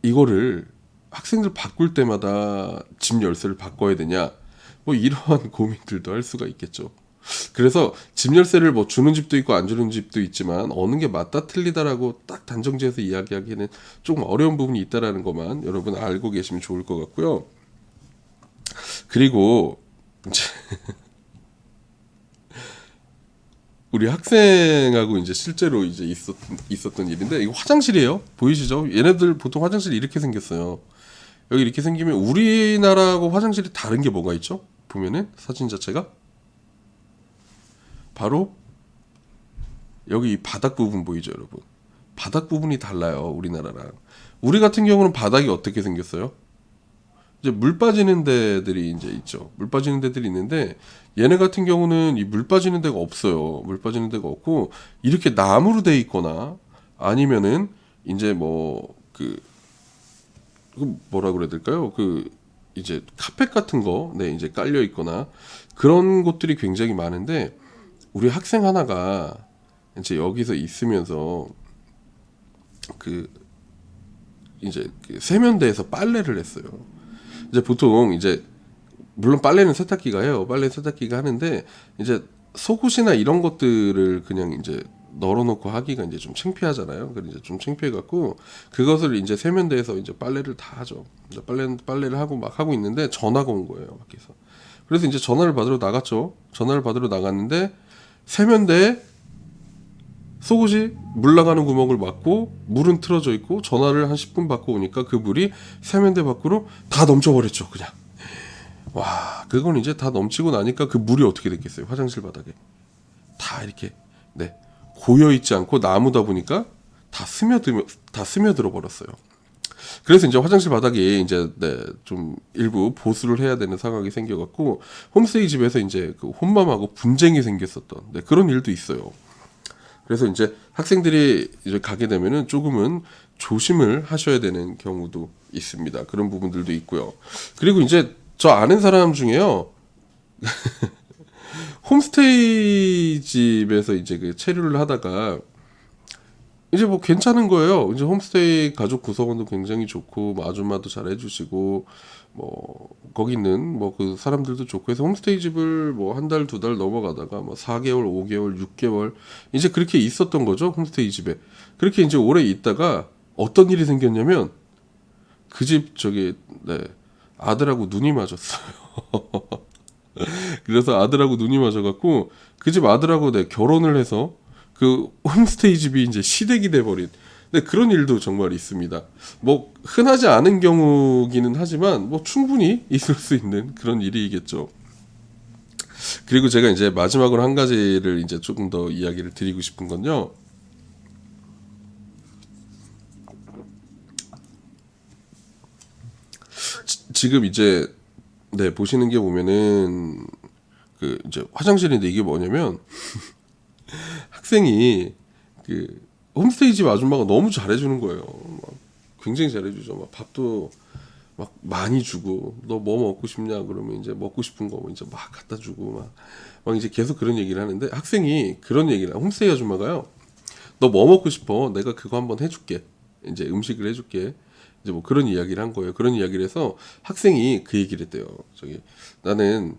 이거를 학생들 바꿀 때마다 집 열쇠를 바꿔야 되냐? 뭐 이러한 고민들도 할 수가 있겠죠. 그래서 집 열쇠를 뭐 주는 집도 있고 안 주는 집도 있지만 어느 게 맞다 틀리다라고 딱 단정지어서 이야기하기에는 조금 어려운 부분이 있다라는 것만 여러분 알고 계시면 좋을 것 같고요. 그리고 이제 우리 학생하고 이제 실제로 이제 있었던 일인데 이거 화장실이에요. 보이시죠? 얘네들 보통 화장실이 이렇게 생겼어요. 여기 이렇게 생기면 우리나라하고 화장실이 다른 게 뭐가 있죠? 보면은 사진 자체가 바로 여기 이 바닥 부분 보이죠, 여러분? 바닥 부분이 달라요, 우리나라랑. 우리 같은 경우는 바닥이 어떻게 생겼어요? 이제 물 빠지는 데들이 이제 있죠. 물 빠지는 데들이 있는데 얘네 같은 경우는 이 물 빠지는 데가 없어요. 물 빠지는 데가 없고 이렇게 나무로 돼 있거나 아니면은 이제 뭐 그 뭐라 그래야 될까요? 그 이제 카펫 같은 거 이제 깔려 있거나 그런 곳들이 굉장히 많은데 우리 학생 하나가 이제 여기서 있으면서 그 이제 그 세면대에서 빨래를 했어요. 이제 보통 이제 물론 빨래는 세탁기가 해요. 빨래 세탁기가 하는데 이제 속옷이나 이런 것들을 그냥 이제 널어놓고 하기가 이제 좀 창피하잖아요. 그래서 이제 좀 창피해갖고 그것을 이제 세면대에서 이제 빨래를 다 하죠. 이제 빨래를 하고 막 하고 있는데 전화가 온 거예요, 밖에서. 그래서 이제 전화를 받으러 나갔죠. 전화를 받으러 나갔는데 세면대에 속옷이 물 나가는 구멍을 막고 물은 틀어져 있고 전화를 한 10분 받고 오니까 그 물이 세면대 밖으로 다 넘쳐버렸죠, 그냥. 와, 그건 이제 다 넘치고 나니까 그 물이 어떻게 됐겠어요? 화장실 바닥에 다 이렇게 고여 있지 않고 나무다 보니까 다 스며들어 버렸어요. 그래서 이제 화장실 바닥에 이제 좀 일부 보수를 해야 되는 상황이 생겨갖고 홈스테이 집에서 이제 그 혼맘하고 분쟁이 생겼었던 그런 일도 있어요. 그래서 이제 학생들이 이제 가게 되면은 조금은 조심을 하셔야 되는 경우도 있습니다. 그런 부분들도 있고요. 그리고 이제 저 아는 사람 중에요. 홈스테이 집에서 이제 그 체류를 하다가 이제 뭐 괜찮은 거예요. 이제 홈스테이 가족 구성원도 굉장히 좋고 뭐 아줌마도 잘 해주시고 뭐 거기 있는 뭐 그 사람들도 좋고 해서 홈스테이 집을 뭐 한 달 두 달 넘어가다가 뭐 4개월 5개월 6개월 이제 그렇게 있었던 거죠. 홈스테이 집에. 그렇게 이제 오래 있다가 어떤 일이 생겼냐면 그 집 저기 네 아들하고 눈이 맞았어요. 그래서 아들하고 눈이 맞아갖고 그 집 아들하고 내 결혼을 해서 그 홈스테이 집이 이제 시댁이 돼버린. 근데 그런 일도 정말 있습니다. 뭐 흔하지 않은 경우기는 하지만 뭐 충분히 있을 수 있는 그런 일이겠죠. 그리고 제가 이제 마지막으로 한 가지를 이제 조금 더 이야기를 드리고 싶은 건요. 지금 이제 네 보시는 게 보면은 그 이제 화장실인데 이게 뭐냐면 학생이 그 홈스테이 집 아줌마가 너무 잘해주는 거예요. 막 굉장히 잘해주죠. 막 밥도 막 많이 주고 너 뭐 먹고 싶냐 그러면 이제 먹고 싶은 거 이제 막 갖다 주고 막 이제 계속 그런 얘기를 하는데 학생이 그런 얘기를 홈스테이 아줌마가요. 너 뭐 먹고 싶어? 내가 그거 한번 해줄게. 이제 음식을 해줄게. 이제 뭐 그런 이야기를 한 거예요. 그런 이야기를 해서 학생이 그 얘기를 했대요. 저기 나는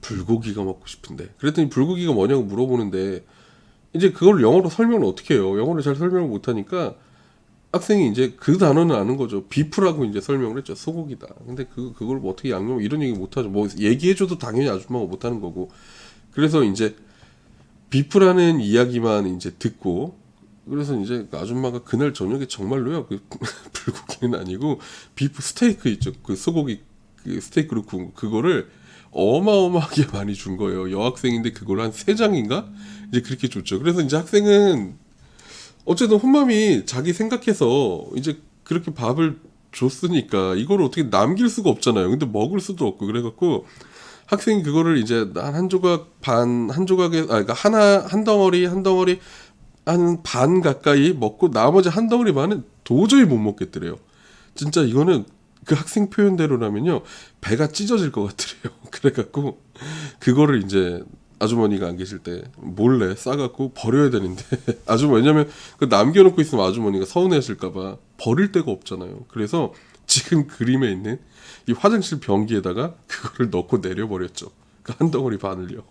불고기가 먹고 싶은데. 그랬더니 불고기가 뭐냐고 물어보는데 이제 그걸 영어로 설명을 어떻게 해요? 영어로 잘 설명을 못 하니까 학생이 이제 그 단어는 아는 거죠. 비프라고 이제 설명을 했죠. 소고기다. 근데 그걸 뭐 어떻게 양념 이런 얘기 못 하죠. 뭐 얘기해줘도 당연히 아줌마가 못 하는 거고. 그래서 이제 비프라는 이야기만 이제 듣고 그래서 이제 그 아줌마가 그날 저녁에 정말로요. 그 불고기는 아니고 비프 스테이크 있죠. 그 소고기 그 스테이크로 구운 거. 그거를 어마어마하게 많이 준 거예요. 여학생인데 그걸 한 3장인가 이제 그렇게 줬죠. 그래서 이제 학생은 어쨌든 혼맘이 자기 생각해서 이제 그렇게 밥을 줬으니까 이걸 어떻게 남길 수가 없잖아요. 근데 먹을 수도 없고 그래갖고 학생이 그거를 이제 한 조각 반 한 조각에 그러니까 하나 한 덩어리 한 덩어리 한 반 가까이 먹고 나머지 한 덩어리 반은 도저히 못 먹겠더래요. 진짜 이거는 그 학생 표현대로라면요 배가 찢어질 것 같더래요. 그래갖고 그거를 이제 아주머니가 안 계실 때 몰래 싸갖고 버려야 되는데 왜냐면 그 남겨놓고 있으면 아주머니가 서운해하실까봐 버릴 데가 없잖아요. 그래서 지금 그림에 있는 이 화장실 변기에다가 그거를 넣고 내려버렸죠. 그 한 덩어리 반을요.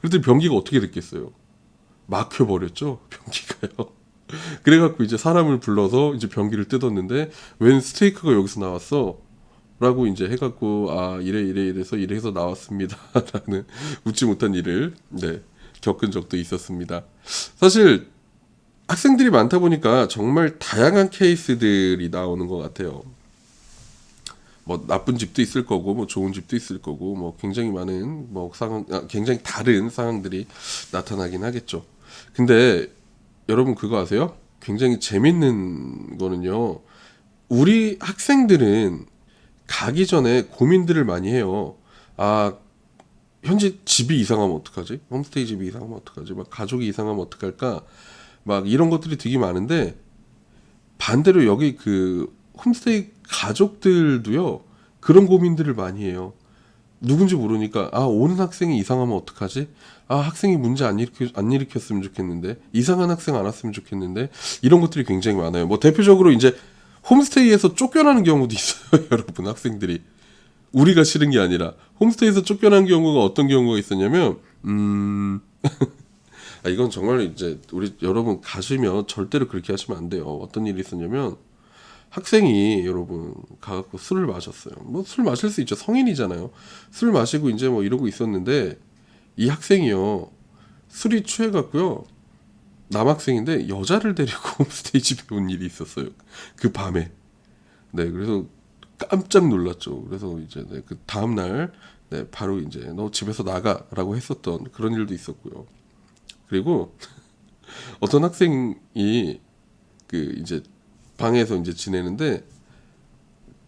그랬더니 변기가 어떻게 됐겠어요? 막혀버렸죠. 변기가요. 그래갖고 이제 사람을 불러서 이제 변기를 뜯었는데 웬 스테이크가 여기서 나왔어? 라고 이제 해갖고 이래서 이래서 나왔습니다라는 웃지 못한 일을 네 겪은 적도 있었습니다. 사실 학생들이 많다 보니까 정말 다양한 케이스들이 나오는 것 같아요. 뭐 나쁜 집도 있을 거고 뭐 좋은 집도 있을 거고 뭐 굉장히 많은 뭐 상황 굉장히 다른 상황들이 나타나긴 하겠죠. 근데 여러분 그거 아세요? 굉장히 재밌는 거는요. 우리 학생들은 가기 전에 고민들을 많이 해요. 아, 현재 집이 이상하면 어떡하지? 홈스테이 집이 이상하면 어떡하지? 막 가족이 이상하면 어떡할까? 막 이런 것들이 되게 많은데 반대로 여기 그 홈스테이 가족들도요. 그런 고민들을 많이 해요. 누군지 모르니까 오는 학생이 이상하면 어떡하지? 학생이 문제 안 일으켰으면 좋겠는데 이상한 학생 안 왔으면 좋겠는데 이런 것들이 굉장히 많아요. 뭐 대표적으로 이제 홈스테이에서 쫓겨나는 경우도 있어요. 여러분 학생들이 우리가 싫은 게 아니라 홈스테이에서 쫓겨난 경우가 어떤 경우가 있었냐면 이건 정말 이제 우리 여러분 가시면 절대로 그렇게 하시면 안 돼요. 어떤 일이 있었냐면 학생이 여러분 가갖고 술을 마셨어요. 뭐 술 마실 수 있죠. 성인이잖아요. 술 마시고 이제 뭐 이러고 있었는데 이 학생이요 술이 취해갖고요 남학생인데 여자를 데리고 홈스테이 집에 온 일이 있었어요. 그 밤에. 네, 그래서 깜짝 놀랐죠. 그래서 이제 그 다음 날 바로 이제 너 집에서 나가라고 했었던 그런 일도 있었고요. 그리고 어떤 학생이 그 이제 방에서 이제 지내는데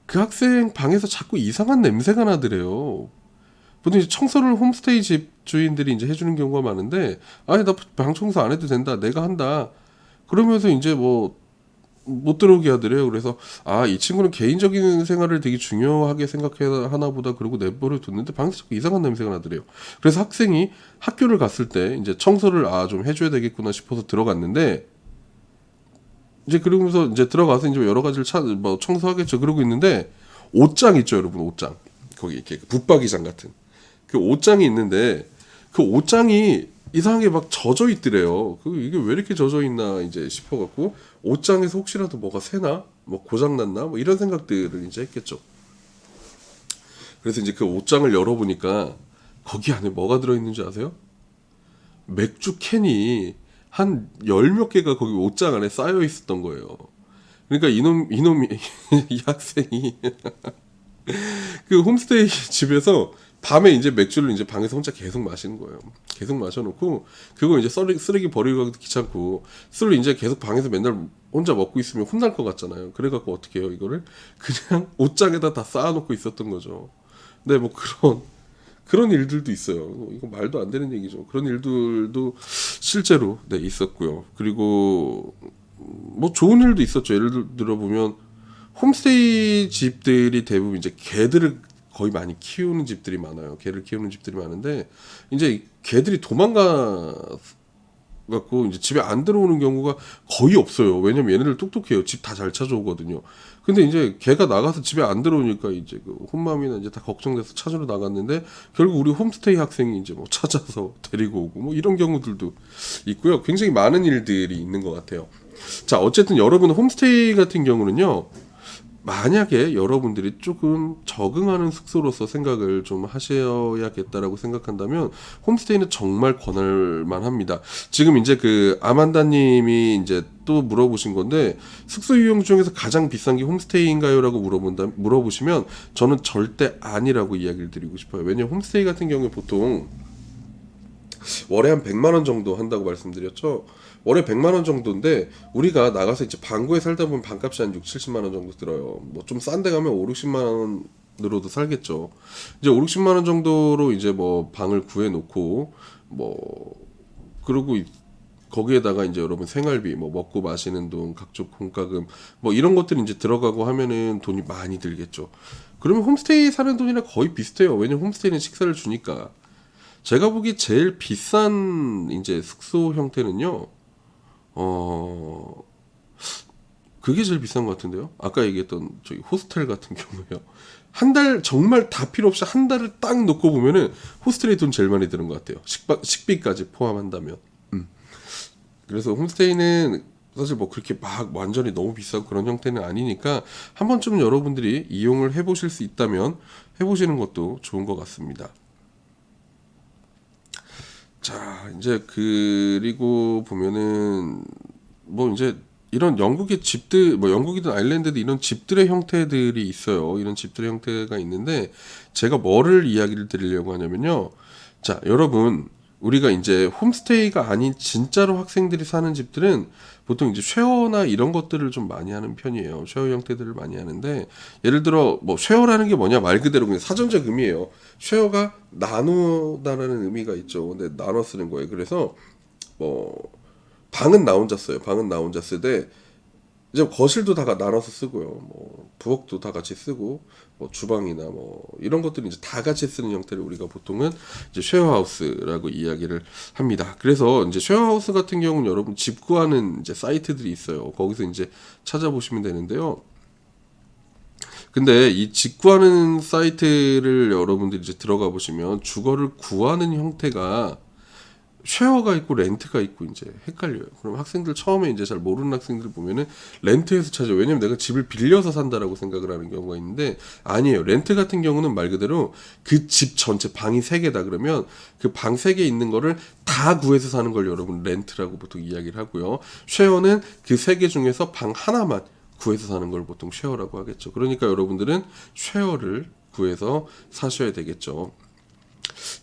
그 학생 방에서 자꾸 이상한 냄새가 나더래요. 보통 이제 청소를 홈스테이 집 주인들이 이제 해주는 경우가 많은데 나 방 청소 안 해도 된다. 내가 한다. 그러면서 이제 뭐 못 들어오게 하더래요. 그래서 아, 이 친구는 개인적인 생활을 되게 중요하게 생각하나 보다. 그러고 내버려 뒀는데 방에서 자꾸 이상한 냄새가 나더래요. 그래서 학생이 학교를 갔을 때 이제 청소를 좀 해줘야 되겠구나 싶어서 들어갔는데, 이제 그러면서 이제 들어가서 이제 여러 가지를 뭐 청소하겠죠. 그러고 있는데 옷장 있죠, 여러분. 옷장, 거기 이렇게 붙박이장 같은 그 옷장이 있는데, 그 옷장이 이상하게 막 젖어 있더래요. 이게 왜 이렇게 젖어 있나 이제 싶어갖고, 옷장에서 혹시라도 뭐가 새나, 뭐 고장 났나, 뭐 이런 생각들을 이제 했겠죠. 그래서 이제 그 옷장을 열어보니까 거기 안에 뭐가 들어있는지 아세요? 맥주 캔이 한 열 몇 개가 거기 옷장 안에 쌓여 있었던 거예요. 그러니까 이놈이 이 학생이 그 홈스테이 집에서 밤에 이제 맥주를 이제 방에서 혼자 계속 마시는 거예요. 계속 마셔놓고 그거 이제 쓰레기 버리고 가기도 귀찮고, 술을 이제 계속 방에서 맨날 혼자 먹고 있으면 혼날 것 같잖아요. 그래갖고 어떻게 해요? 이거를 그냥 옷장에다 다 쌓아놓고 있었던 거죠. 네, 뭐 그런 일들도 있어요. 이거 말도 안 되는 얘기죠. 그런 일들도 실제로 네, 있었고요. 그리고 뭐 좋은 일도 있었죠. 예를 들어 보면 홈스테이 집들이 대부분 이제 개들을 거의 많이 키우는 집들이 많아요. 개를 키우는 집들이 많은데, 이제 개들이 도망가 갖고 이제 집에 안 들어오는 경우가 거의 없어요. 왜냐면 얘네들 똑똑해요. 집 다 잘 찾아오거든요. 근데 이제 걔가 나가서 집에 안 들어오니까 이제 그 혼맘이나 이제 다 걱정돼서 찾으러 나갔는데, 결국 우리 홈스테이 학생이 이제 뭐 찾아서 데리고 오고 뭐 이런 경우들도 있고요. 굉장히 많은 일들이 있는 것 같아요. 자, 어쨌든 여러분 홈스테이 같은 경우는요, 만약에 여러분들이 조금 적응하는 숙소로서 생각을 좀 하셔야겠다라고 생각한다면 홈스테이는 정말 권할 만합니다. 지금 이제 그 아만다님이 이제 또 물어보신 건데, 숙소 이용 중에서 가장 비싼 게 홈스테이인가요라고 물어보시면 저는 절대 아니라고 이야기를 드리고 싶어요. 왜냐면 홈스테이 같은 경우에 보통 월에 한 100만 원 정도 한다고 말씀드렸죠. 월에 100만 원 정도인데, 우리가 나가서 이제 방구에 살다 보면 방값이 한 6, 70만 원 정도 들어요. 뭐 좀 싼 데 가면 5, 60만 원으로도 살겠죠. 이제 5, 60만 원 정도로 이제 뭐 방을 구해 놓고 뭐 그러고 거기에다가 이제 여러분 생활비, 뭐 먹고 마시는 돈, 각종 공과금 뭐 이런 것들이 이제 들어가고 하면은 돈이 많이 들겠죠. 그러면 홈스테이 사는 돈이랑 거의 비슷해요. 왜냐면 홈스테이는 식사를 주니까. 제가 보기 제일 비싼 이제 숙소 형태는요, 어, 그게 제일 비싼 것 같은데요. 아까 얘기했던 저기 호스텔 같은 경우에요. 한 달 정말 다 필요 없이 한 달을 딱 놓고 보면은 호스텔에 돈 제일 많이 드는 것 같아요. 식비까지 포함한다면. 그래서 홈스테이는 사실 뭐 그렇게 막 완전히 너무 비싸고 그런 형태는 아니니까 한 번쯤 여러분들이 이용을 해보실 수 있다면 해보시는 것도 좋은 것 같습니다. 자, 이제 그리고 보면은 뭐 이제 이런 영국의 집들, 뭐 영국이든 아일랜드든 이런 집들의 형태들이 있어요. 이런 집들의 형태가 있는데, 제가 뭐를 이야기를 드리려고 하냐면요. 자, 여러분, 우리가 이제 홈스테이가 아닌 진짜로 학생들이 사는 집들은 보통 이제 쉐어나 이런 것들을 좀 많이 하는 편이에요. 쉐어 형태들을 많이 하는데, 예를 들어 뭐 쉐어라는 게 뭐냐, 말 그대로 그냥 사전적 의미예요. 쉐어가 나누다라는 의미가 있죠. 근데 나눠 쓰는 거예요. 그래서 뭐 방은 나 혼자 써요. 방은 나 혼자 쓰되, 이제 거실도 다 나눠서 쓰고요. 뭐 부엌도 다 같이 쓰고, 뭐 주방이나 뭐 이런 것들은 이제 다 같이 쓰는 형태를 우리가 보통은 이제 쉐어하우스라고 이야기를 합니다. 그래서 이제 쉐어하우스 같은 경우는 여러분 집 구하는 이제 사이트들이 있어요. 거기서 이제 찾아보시면 되는데요. 근데 이 집 구하는 사이트를 여러분들이 이제 들어가 보시면 주거를 구하는 형태가 쉐어가 있고 렌트가 있고 이제 헷갈려요. 그럼 학생들 처음에 이제 잘 모르는 학생들 보면은 렌트에서 찾아요. 왜냐면 내가 집을 빌려서 산다라고 생각을 하는 경우가 있는데, 아니에요. 렌트 같은 경우는 말 그대로 그 집 전체 방이 3개다 그러면 그 방 3개 있는 거를 다 구해서 사는 걸 여러분 렌트라고 보통 이야기를 하고요. 쉐어는 그 3개 중에서 방 하나만 구해서 사는 걸 보통 쉐어라고 하겠죠. 그러니까 여러분들은 쉐어를 구해서 사셔야 되겠죠.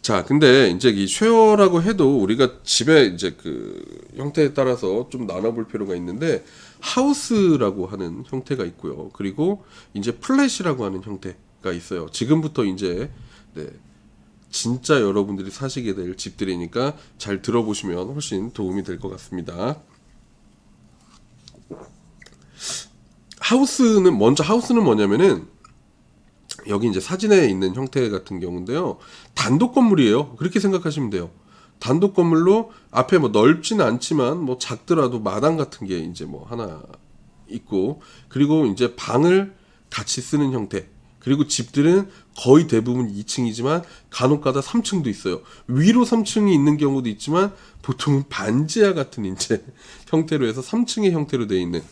자, 근데 이제 이 쉐어라고 해도 우리가 집에 이제 그 형태에 따라서 좀 나눠볼 필요가 있는데, 하우스라고 하는 형태가 있고요. 그리고 이제 플랫이라고 하는 형태가 있어요. 지금부터 이제 네, 진짜 여러분들이 사시게 될 집들이니까 잘 들어보시면 훨씬 도움이 될 것 같습니다. 하우스는 뭐냐면은 여기 이제 사진에 있는 형태 같은 경우인데요. 단독 건물이에요. 그렇게 생각하시면 돼요. 단독 건물로 앞에 뭐 넓지는 않지만 뭐 작더라도 마당 같은 게 이제 뭐 하나 있고, 그리고 이제 방을 같이 쓰는 형태. 그리고 집들은 거의 대부분 2층이지만 간혹가다 3층도 있어요. 위로 3층이 있는 경우도 있지만 보통은 반지하 같은 이제 형태로 해서 3층의 형태로 되어 있는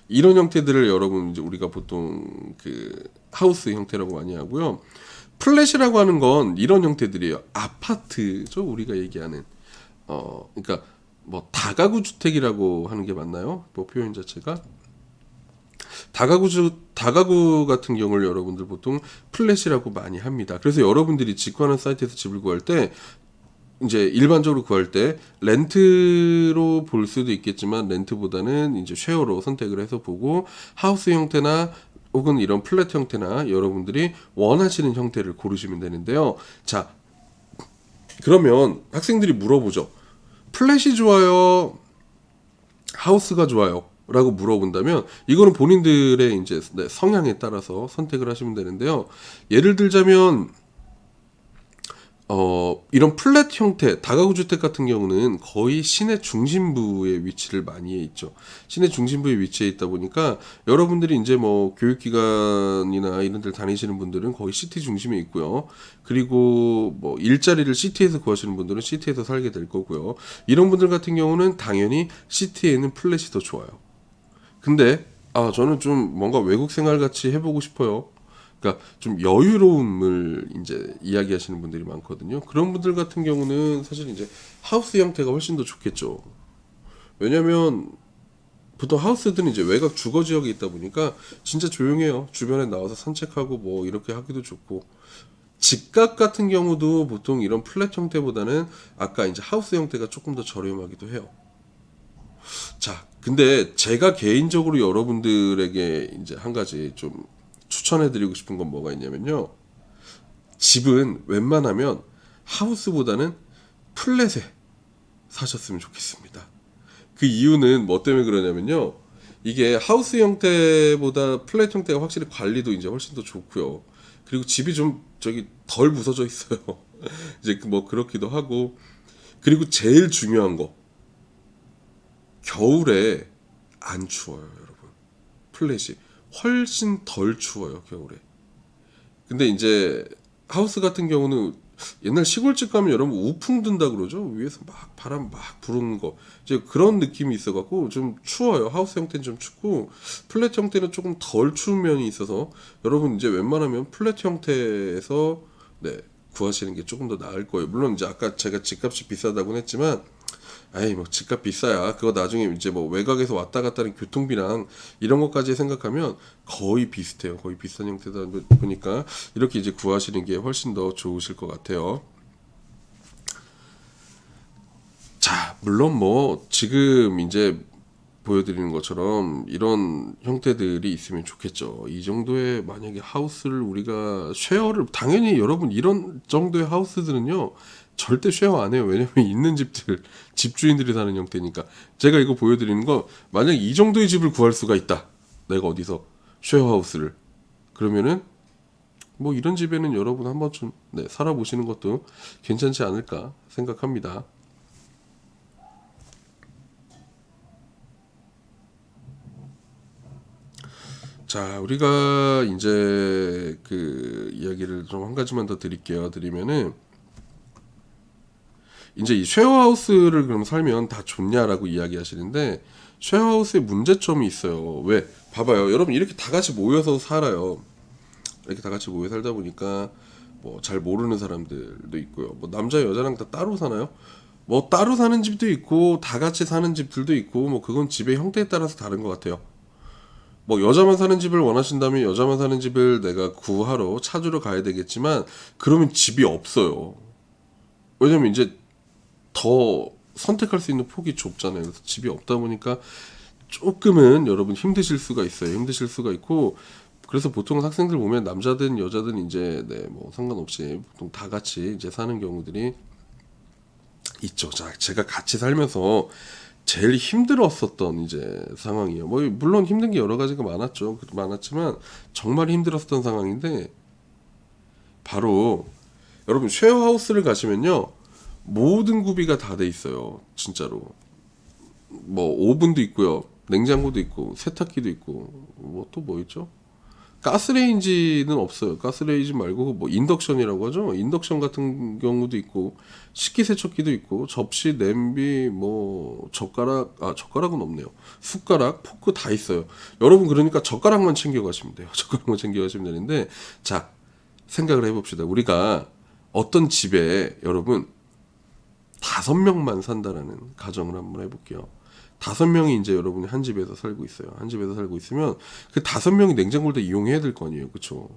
이런 형태들을 여러분 이제 우리가 보통 그 하우스 형태라고 많이 하고요. 플랫이라고 하는 건 이런 형태들이에요. 아파트죠, 우리가 얘기하는. 그러니까 뭐 다가구 주택이라고 하는 게 맞나요? 뭐 표현 자체가 다가구 같은 경우를 여러분들 보통 플랫이라고 많이 합니다. 그래서 여러분들이 직구하는 사이트에서 집을 구할 때 이제 일반적으로 구할 때 렌트로 볼 수도 있겠지만 렌트보다는 이제 쉐어로 선택을 해서 보고 하우스 형태나 혹은 이런 플랫 형태나 여러분들이 원하시는 형태를 고르시면 되는데요. 자, 그러면 학생들이 물어보죠. 플랫이 좋아요? 하우스가 좋아요? 라고 물어본다면 이거는 본인들의 이제 성향에 따라서 선택을 하시면 되는데요. 예를 들자면 이런 플랫 형태 다가구 주택 같은 경우는 거의 시내 중심부에 위치를 많이 해 있죠. 시내 중심부에 위치해 있다 보니까 여러분들이 이제 뭐 교육기관이나 이런 데 다니시는 분들은 거의 시티 중심에 있고요. 그리고 뭐 일자리를 시티에서 구하시는 분들은 시티에서 살게 될 거고요. 이런 분들 같은 경우는 당연히 시티에 있는 플랫이 더 좋아요. 근데 저는 좀 뭔가 외국 생활 같이 해보고 싶어요. 그러니까 좀 여유로움을 이제 이야기하시는 분들이 많거든요. 그런 분들 같은 경우는 사실 이제 하우스 형태가 훨씬 더 좋겠죠. 왜냐면 보통 하우스들은 이제 외곽 주거 지역에 있다 보니까 진짜 조용해요. 주변에 나와서 산책하고 뭐 이렇게 하기도 좋고. 집값 같은 경우도 보통 이런 플랫 형태보다는 아까 이제 하우스 형태가 조금 더 저렴하기도 해요. 자, 근데 제가 개인적으로 여러분들에게 이제 한 가지 좀 추천해드리고 싶은 건 뭐가 있냐면요. 집은 웬만하면 하우스보다는 플랫에 사셨으면 좋겠습니다. 그 이유는 뭐 때문에 그러냐면요. 이게 하우스 형태보다 플랫 형태가 확실히 관리도 이제 훨씬 더 좋고요. 그리고 집이 좀 덜 부서져 있어요. 이제 뭐 그렇기도 하고. 그리고 제일 중요한 거. 겨울에 안 추워요, 여러분. 플랫이 훨씬 덜 추워요, 겨울에. 근데 이제 하우스 같은 경우는 옛날 시골집 가면 여러분 우풍 든다 그러죠. 위에서 막 바람 막 부르는 거. 이제 그런 느낌이 있어갖고 좀 추워요. 하우스 형태는 좀 춥고 플랫 형태는 조금 덜 추운 면이 있어서 여러분 이제 웬만하면 플랫 형태에서 구하시는 게 조금 더 나을 거예요. 물론 이제 아까 제가 집값이 비싸다고는 했지만 아이 뭐 집값 비싸야 그거 나중에 이제 뭐 외곽에서 왔다 갔다 하는 교통비랑 이런 것까지 생각하면 거의 비슷해요. 거의 비슷한 형태다 보니까 이렇게 이제 구하시는 게 훨씬 더 좋으실 것 같아요. 자, 물론 뭐 지금 이제 보여드리는 것처럼 이런 형태들이 있으면 좋겠죠. 이 정도의 만약에 하우스를 우리가 쉐어를 당연히 여러분 이런 정도의 하우스들은요 절대 쉐어 안 해요. 왜냐면 있는 집들 집주인들이 사는 형태니까. 제가 이거 보여드리는 거 만약 이 정도의 집을 구할 수가 있다. 내가 어디서 쉐어 하우스를 그러면은 뭐 이런 집에는 여러분 한 번쯤 살아보시는 것도 괜찮지 않을까 생각합니다. 자, 우리가 이제 그 이야기를 좀 한 가지만 더 드리면은 이제 이 쉐어하우스를 그럼 살면 다 좋냐라고 이야기하시는데 쉐어하우스의 문제점이 있어요. 왜? 봐봐요. 여러분 이렇게 다 같이 모여서 살아요. 이렇게 다 같이 모여 살다 보니까 뭐 잘 모르는 사람들도 있고요. 뭐 남자 여자랑 다 따로 사나요? 뭐 따로 사는 집도 있고 다 같이 사는 집들도 있고 뭐 그건 집의 형태에 따라서 다른 것 같아요. 뭐 여자만 사는 집을 원하신다면 여자만 사는 집을 내가 구하러 찾으러 가야 되겠지만 그러면 집이 없어요. 왜냐면 이제 더 선택할 수 있는 폭이 좁잖아요. 그래서 집이 없다 보니까 조금은 여러분 힘드실 수가 있어요. 힘드실 수가 있고 그래서 보통 학생들 보면 남자든 여자든 이제 뭐 상관없이 보통 다 같이 이제 사는 경우들이 있죠. 자, 제가 같이 살면서 제일 힘들었었던 이제 상황이에요. 뭐 물론 힘든 게 여러 가지가 많았지만 정말 힘들었던 상황인데, 바로 여러분 쉐어하우스를 가시면요, 모든 구비가 다 돼 있어요. 진짜로. 뭐 오븐도 있고요, 냉장고도 있고, 세탁기도 있고, 뭐 또 뭐 있죠? 가스레인지는 없어요. 가스레인지 말고 뭐 인덕션이라고 하죠. 인덕션 같은 경우도 있고, 식기세척기도 있고, 접시, 냄비, 뭐 젓가락은 없네요. 숟가락, 포크 다 있어요. 여러분 그러니까 젓가락만 챙겨가시면 돼요. 젓가락만 챙겨가시면 되는데, 자, 생각을 해봅시다. 우리가 어떤 집에 여러분 5명만 산다라는 가정을 한번 해볼게요. 5명이 이제 여러분이 한 집에서 살고 있어요. 한 집에서 살고 있으면 그 5명이 냉장고를 다 이용해야 될 거 아니에요. 그렇죠?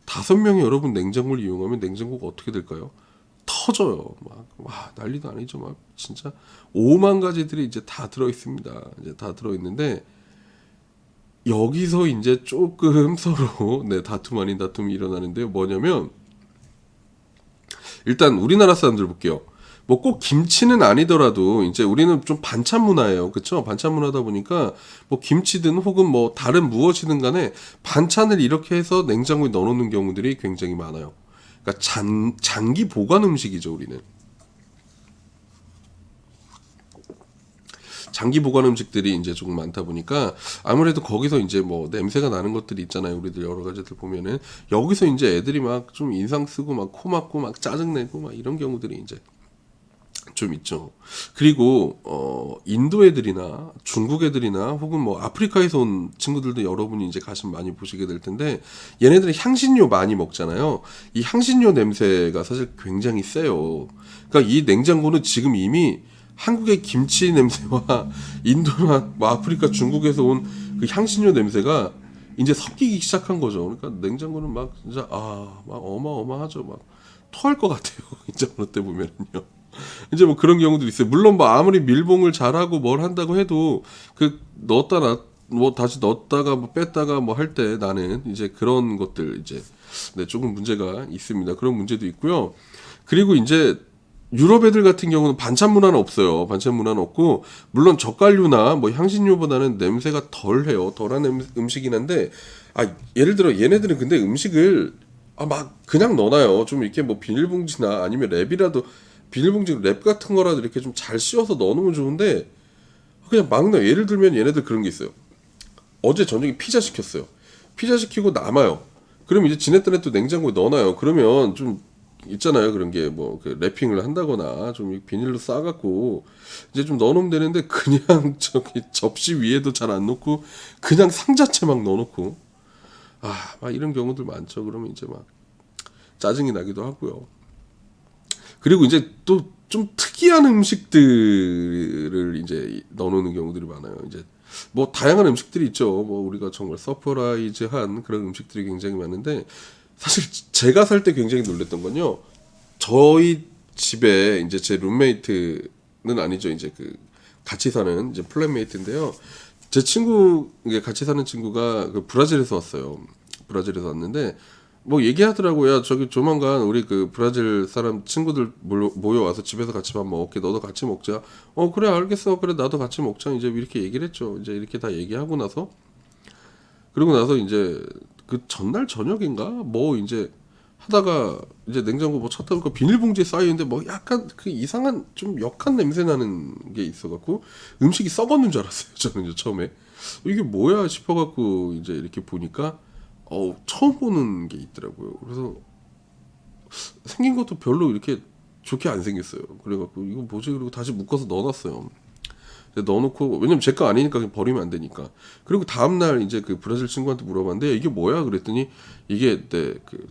5명이 여러분 냉장고를 이용하면 냉장고가 어떻게 될까요? 터져요. 막, 와, 난리도 아니죠. 막, 진짜 5만 가지들이 이제 다 들어있습니다. 이제 다 들어있는데, 여기서 이제 조금 서로, 네, 다툼 아닌 다툼이 일어나는데요. 뭐냐면, 일단 우리나라 사람들 볼게요. 뭐 꼭 김치는 아니더라도 이제 우리는 좀 반찬 문화예요. 그렇죠? 반찬 문화다 보니까 뭐 김치든 혹은 뭐 다른 무엇이든 간에 반찬을 이렇게 해서 냉장고에 넣어놓는 경우들이 굉장히 많아요. 그러니까 장기 보관 음식이죠, 우리는. 장기 보관 음식들이 이제 조금 많다 보니까 아무래도 거기서 이제 뭐 냄새가 나는 것들이 있잖아요. 우리들 여러 가지들 보면은 여기서 이제 애들이 막 좀 인상 쓰고 막 코 막고 막 짜증 내고 막 이런 경우들이 이제 좀 있죠. 그리고 인도 애들이나 중국 애들이나 혹은 뭐 아프리카에서 온 친구들도 여러분이 이제 가시면 많이 보시게 될 텐데, 얘네들은 향신료 많이 먹잖아요. 이 향신료 냄새가 사실 굉장히 세요. 그러니까 이 냉장고는 지금 이미 한국의 김치 냄새와 인도나 뭐 아프리카 중국에서 온 그 향신료 냄새가 이제 섞이기 시작한 거죠. 그러니까 냉장고는 막 진짜 막 어마어마하죠. 막 토할 것 같아요. 이제 어느 때 보면은요. 이제 뭐 그런 경우도 있어요. 물론 뭐 아무리 밀봉을 잘하고 뭘 한다고 해도 그 뭐 다시 넣었다가 뭐 뺐다가 뭐 할 때 나는 이제 그런 것들 이제 네, 조금 문제가 있습니다. 그런 문제도 있고요. 그리고 이제 유럽 애들 같은 경우는 반찬 문화는 없어요. 반찬 문화는 없고, 물론 젓갈류나 뭐 향신료보다는 냄새가 덜해요. 덜한 음식이긴 한데, 예를 들어 얘네들은 근데 음식을 막 그냥 넣어놔요. 좀 이렇게 뭐 비닐봉지나 아니면 랩이라도, 비닐봉지 랩 같은 거라도 이렇게 좀 잘 씌워서 넣어놓으면 좋은데, 그냥 막 넣어요. 예를 들면 얘네들 그런 게 있어요. 어제 저녁에 피자 시켰어요. 피자 시키고 남아요. 그럼 이제 지냈더니 또 냉장고에 넣어놔요. 그러면 좀 있잖아요. 그런 게 뭐 그 랩핑을 한다거나 좀 비닐로 싸갖고 이제 좀 넣어놓으면 되는데, 그냥 저기 접시 위에도 잘 안 놓고 그냥 상자채 막 넣어놓고 막 이런 경우들 많죠. 그러면 이제 막 짜증이 나기도 하고요. 그리고 이제 또 좀 특이한 음식들을 이제 넣어놓는 경우들이 많아요. 이제 뭐 다양한 음식들이 있죠. 뭐 우리가 정말 서프라이즈한 그런 음식들이 굉장히 많은데, 사실 제가 살 때 굉장히 놀랬던 건요. 저희 집에 이제 제 룸메이트는 아니죠. 이제 그 같이 사는 이제 플랫메이트인데요. 제 친구, 이게 같이 사는 친구가 그 브라질에서 왔어요. 브라질에서 왔는데 뭐 얘기하더라고요. 저기 조만간 우리 그 브라질 사람 친구들 모여와서 집에서 같이 밥 먹을게. 너도 같이 먹자. 그래 알겠어. 그래 나도 같이 먹자. 이제 이렇게 얘기를 했죠. 이제 이렇게 다 얘기하고 나서, 그리고 나서 이제 그 전날 저녁인가 뭐 이제 하다가 이제 냉장고 뭐 쳤다 보니까 비닐봉지에 쌓여있는데 뭐 약간 그 이상한 좀 역한 냄새 나는 게 있어갖고 음식이 썩었는 줄 알았어요. 저는 이제 처음에 이게 뭐야 싶어갖고 이제 이렇게 보니까 처음 보는 게 있더라고요. 그래서 생긴 것도 별로 이렇게 좋게 안 생겼어요. 그래갖고 이거 뭐지? 그리고 다시 묶어서 넣어놨어요. 넣어놓고, 왜냐면 제 거 아니니까 그냥 버리면 안 되니까. 그리고 다음날 이제 그 브라질 친구한테 물어봤는데 이게 뭐야? 그랬더니 이게 그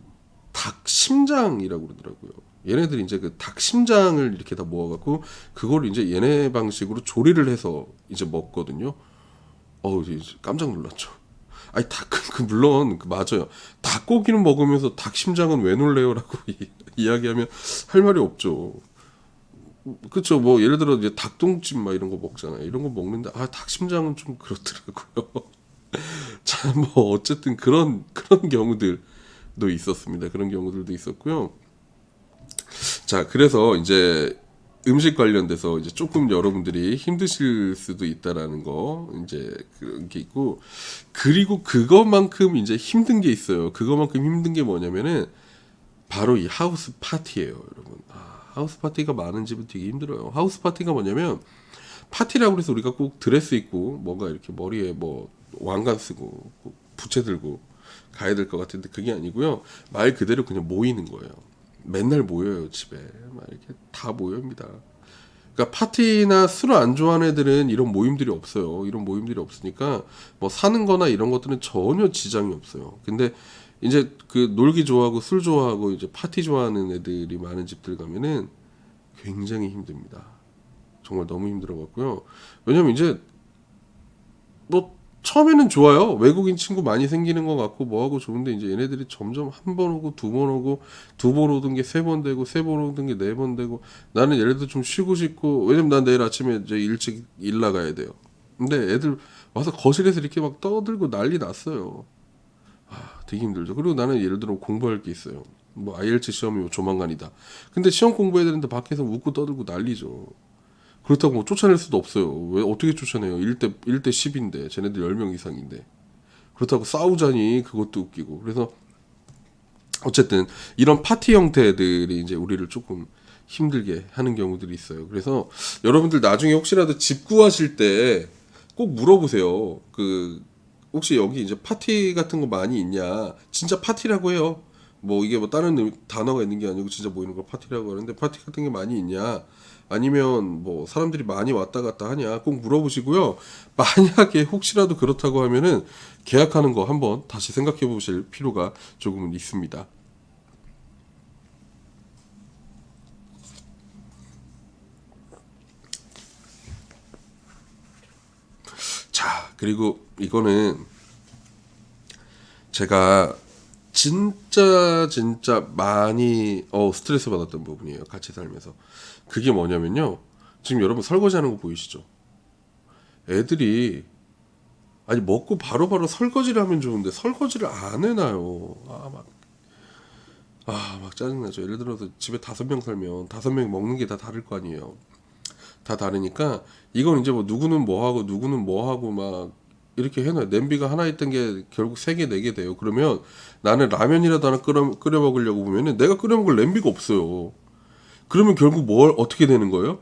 닭 심장이라고 그러더라고요. 얘네들이 이제 그 닭 심장을 이렇게 다 모아갖고 그걸 이제 얘네 방식으로 조리를 해서 이제 먹거든요. 이제 깜짝 놀랐죠. 아니 물론 맞아요. 닭고기는 먹으면서 닭 심장은 왜 놀래요라고 이야기하면 할 말이 없죠. 그쵸. 뭐 예를 들어 이제 닭똥집 막 이런 거 먹잖아요. 이런 거 먹는데 닭 심장은 좀 그렇더라고요. 자, 뭐 어쨌든 그런 경우들도 있었습니다. 그런 경우들도 있었고요. 자, 그래서 이제 음식 관련돼서 이제 조금 여러분들이 힘드실 수도 있다라는 거 이제 그런 게 있고, 그리고 그것만큼 이제 힘든 게 있어요. 그것만큼 힘든 게 뭐냐면은 바로 이 하우스 파티예요, 여러분. 하우스 파티가 많은 집은 되게 힘들어요. 하우스 파티가 뭐냐면, 파티라고 해서 우리가 꼭 드레스 입고 뭔가 이렇게 머리에 뭐 왕관 쓰고 꼭 부채 들고 가야 될 것 같은데 그게 아니고요. 말 그대로 그냥 모이는 거예요. 맨날 모여요, 집에. 막 이렇게 다 모여입니다. 그러니까 파티나 술을 안 좋아하는 애들은 이런 모임들이 없어요. 이런 모임들이 없으니까 뭐 사는 거나 이런 것들은 전혀 지장이 없어요. 근데 이제 그 놀기 좋아하고 술 좋아하고 이제 파티 좋아하는 애들이 많은 집들 가면은 굉장히 힘듭니다. 정말 너무 힘들어갖고요. 왜냐면 이제 뭐 처음에는 좋아요. 외국인 친구 많이 생기는 것 같고 뭐하고 좋은데 이제 얘네들이 점점 한 번 오고 두 번 오고 두 번 오던 게 세 번 되고 세 번 오던 게 네 번 되고, 나는 예를 들어 좀 쉬고 싶고, 왜냐면 난 내일 아침에 이제 일찍 일 나가야 돼요. 근데 애들 와서 거실에서 이렇게 막 떠들고 난리 났어요. 되게 힘들죠. 그리고 나는 예를 들어 공부할 게 있어요. 뭐 IELTS 시험이 조만간이다. 근데 시험 공부해야 되는데 밖에서 웃고 떠들고 난리죠. 그렇다고 뭐 쫓아낼 수도 없어요. 왜 어떻게 쫓아내요? 1대 10인데 쟤네들 10명 이상인데. 그렇다고 싸우자니 그것도 웃기고. 그래서 어쨌든 이런 파티 형태들이 이제 우리를 조금 힘들게 하는 경우들이 있어요. 그래서 여러분들 나중에 혹시라도 집 구하실 때 꼭 물어보세요. 그 혹시 여기 이제 파티 같은 거 많이 있냐? 진짜 파티라고 해요. 뭐 이게 뭐 다른 단어가 있는 게 아니고 진짜 모이는 걸 파티라고 하는데, 파티 같은 게 많이 있냐? 아니면 뭐 사람들이 많이 왔다 갔다 하냐? 꼭 물어보시고요. 만약에 혹시라도 그렇다고 하면은 계약하는 거 한번 다시 생각해 보실 필요가 조금은 있습니다. 자, 그리고 이거는 제가 진짜 많이 스트레스 받았던 부분이에요. 같이 살면서. 그게 뭐냐면요. 지금 여러분 설거지하는 거 보이시죠? 애들이 아니 먹고 바로바로 설거지를 하면 좋은데 설거지를 안 해놔요. 막 짜증나죠. 예를 들어서 집에 5명 살면 5명 먹는 게 다 다를 거 아니에요. 다 다르니까 이건 이제 뭐 누구는 뭐 하고 누구는 뭐 하고 막 이렇게 해놔요. 냄비가 하나 있던 게 결국 3개 4개 돼요. 그러면 나는 라면이라도 하나 끓여 먹으려고 보면은 내가 끓여 먹을 냄비가 없어요. 그러면 결국 뭘 어떻게 되는 거예요?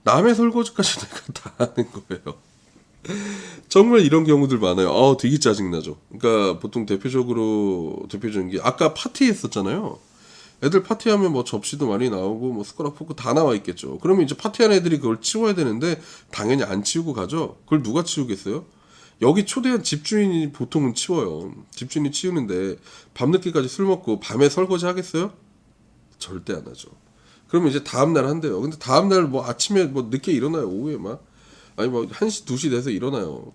남의 설거지까지 내가 다 하는 거예요. 정말 이런 경우들 많아요. 되게 짜증나죠. 그러니까 보통 대표적인 게 아까 파티 했었잖아요. 애들 파티하면 뭐 접시도 많이 나오고 뭐 숟가락 포크 다 나와 있겠죠. 그러면 이제 파티하는 애들이 그걸 치워야 되는데 당연히 안 치우고 가죠. 그걸 누가 치우겠어요? 여기 초대한 집주인이 보통은 치워요. 집주인이 치우는데 밤늦게까지 술 먹고 밤에 설거지 하겠어요? 절대 안 하죠. 그러면 이제 다음날 한대요. 근데 다음날 뭐 아침에 뭐 늦게 일어나요. 오후에 막. 아니 뭐 1시, 2시 돼서 일어나요.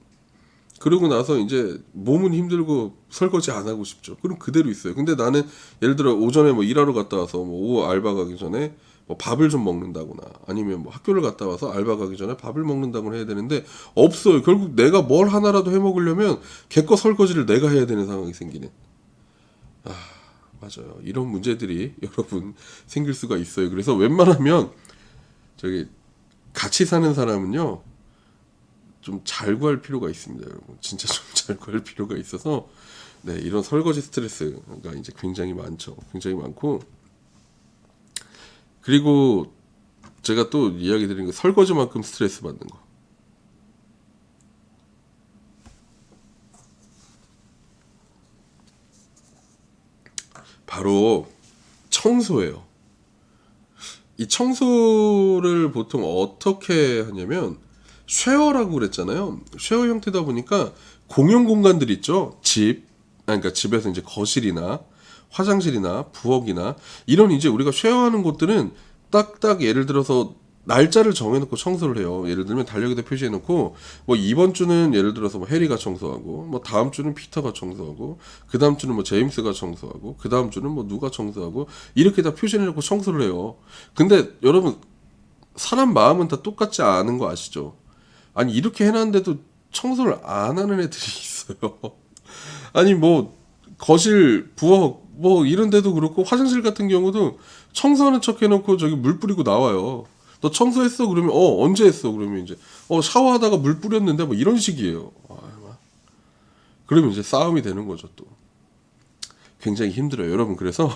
그러고 나서 이제 몸은 힘들고 설거지 안 하고 싶죠. 그럼 그대로 있어요. 근데 나는 예를 들어 오전에 뭐 일하러 갔다 와서 뭐 오후 알바 가기 전에 뭐 밥을 좀 먹는다거나 아니면 뭐 학교를 갔다 와서 알바 가기 전에 밥을 먹는다거나 해야 되는데 없어요. 결국 내가 뭘 하나라도 해 먹으려면 걔거 설거지를 내가 해야 되는 상황이 생기는. 맞아요. 이런 문제들이 여러분 생길 수가 있어요. 그래서 웬만하면 저기 같이 사는 사람은요. 좀 잘 구할 필요가 있습니다, 여러분. 진짜 좀 잘 구할 필요가 있어서 네, 이런 설거지 스트레스가 이제 굉장히 많죠. 굉장히 많고, 그리고 제가 또 이야기 드린 거 설거지만큼 스트레스 받는 거. 바로 청소예요. 이 청소를 보통 어떻게 하냐면 쉐어라고 그랬잖아요. 쉐어 형태다 보니까 공용 공간들 있죠. 그러니까 집에서 이제 거실이나 화장실이나 부엌이나 이런 이제 우리가 쉐어하는 곳들은 딱딱 예를 들어서 날짜를 정해놓고 청소를 해요. 예를 들면 달력에다 표시해놓고 뭐 이번 주는 예를 들어서 뭐 해리가 청소하고 뭐 다음 주는 피터가 청소하고 그 다음 주는 뭐 제임스가 청소하고 그 다음 주는 뭐 누가 청소하고 이렇게 다 표시해놓고 청소를 해요. 근데 여러분 사람 마음은 다 똑같지 않은 거 아시죠? 아니 이렇게 해놨는데도 청소를 안 하는 애들이 있어요. 아니 뭐 거실, 부엌 뭐 이런 데도 그렇고 화장실 같은 경우도 청소하는 척 해놓고 저기 물 뿌리고 나와요. 너 청소했어? 그러면 언제 했어? 그러면 이제 샤워하다가 물 뿌렸는데 뭐 이런 식이에요. 그러면 이제 싸움이 되는 거죠 또. 굉장히 힘들어요 여러분. 그래서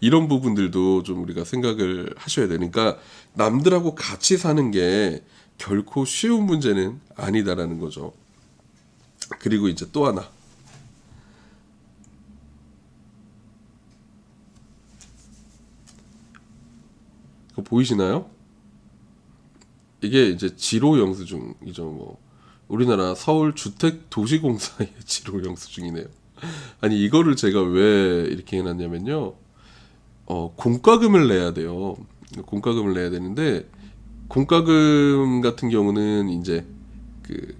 이런 부분들도 좀 우리가 생각을 하셔야 되니까 남들하고 같이 사는 게 결코 쉬운 문제는 아니다라는 거죠. 그리고 이제 또 하나, 그거 보이시나요? 이게 이제 지로 영수증이죠. 뭐 우리나라 서울 주택 도시공사의 지로 영수증이네요. 아니 이거를 제가 왜 이렇게 해놨냐면요. 공과금을 내야 돼요. 공과금을 내야 되는데 공과금 같은 경우는 이제 그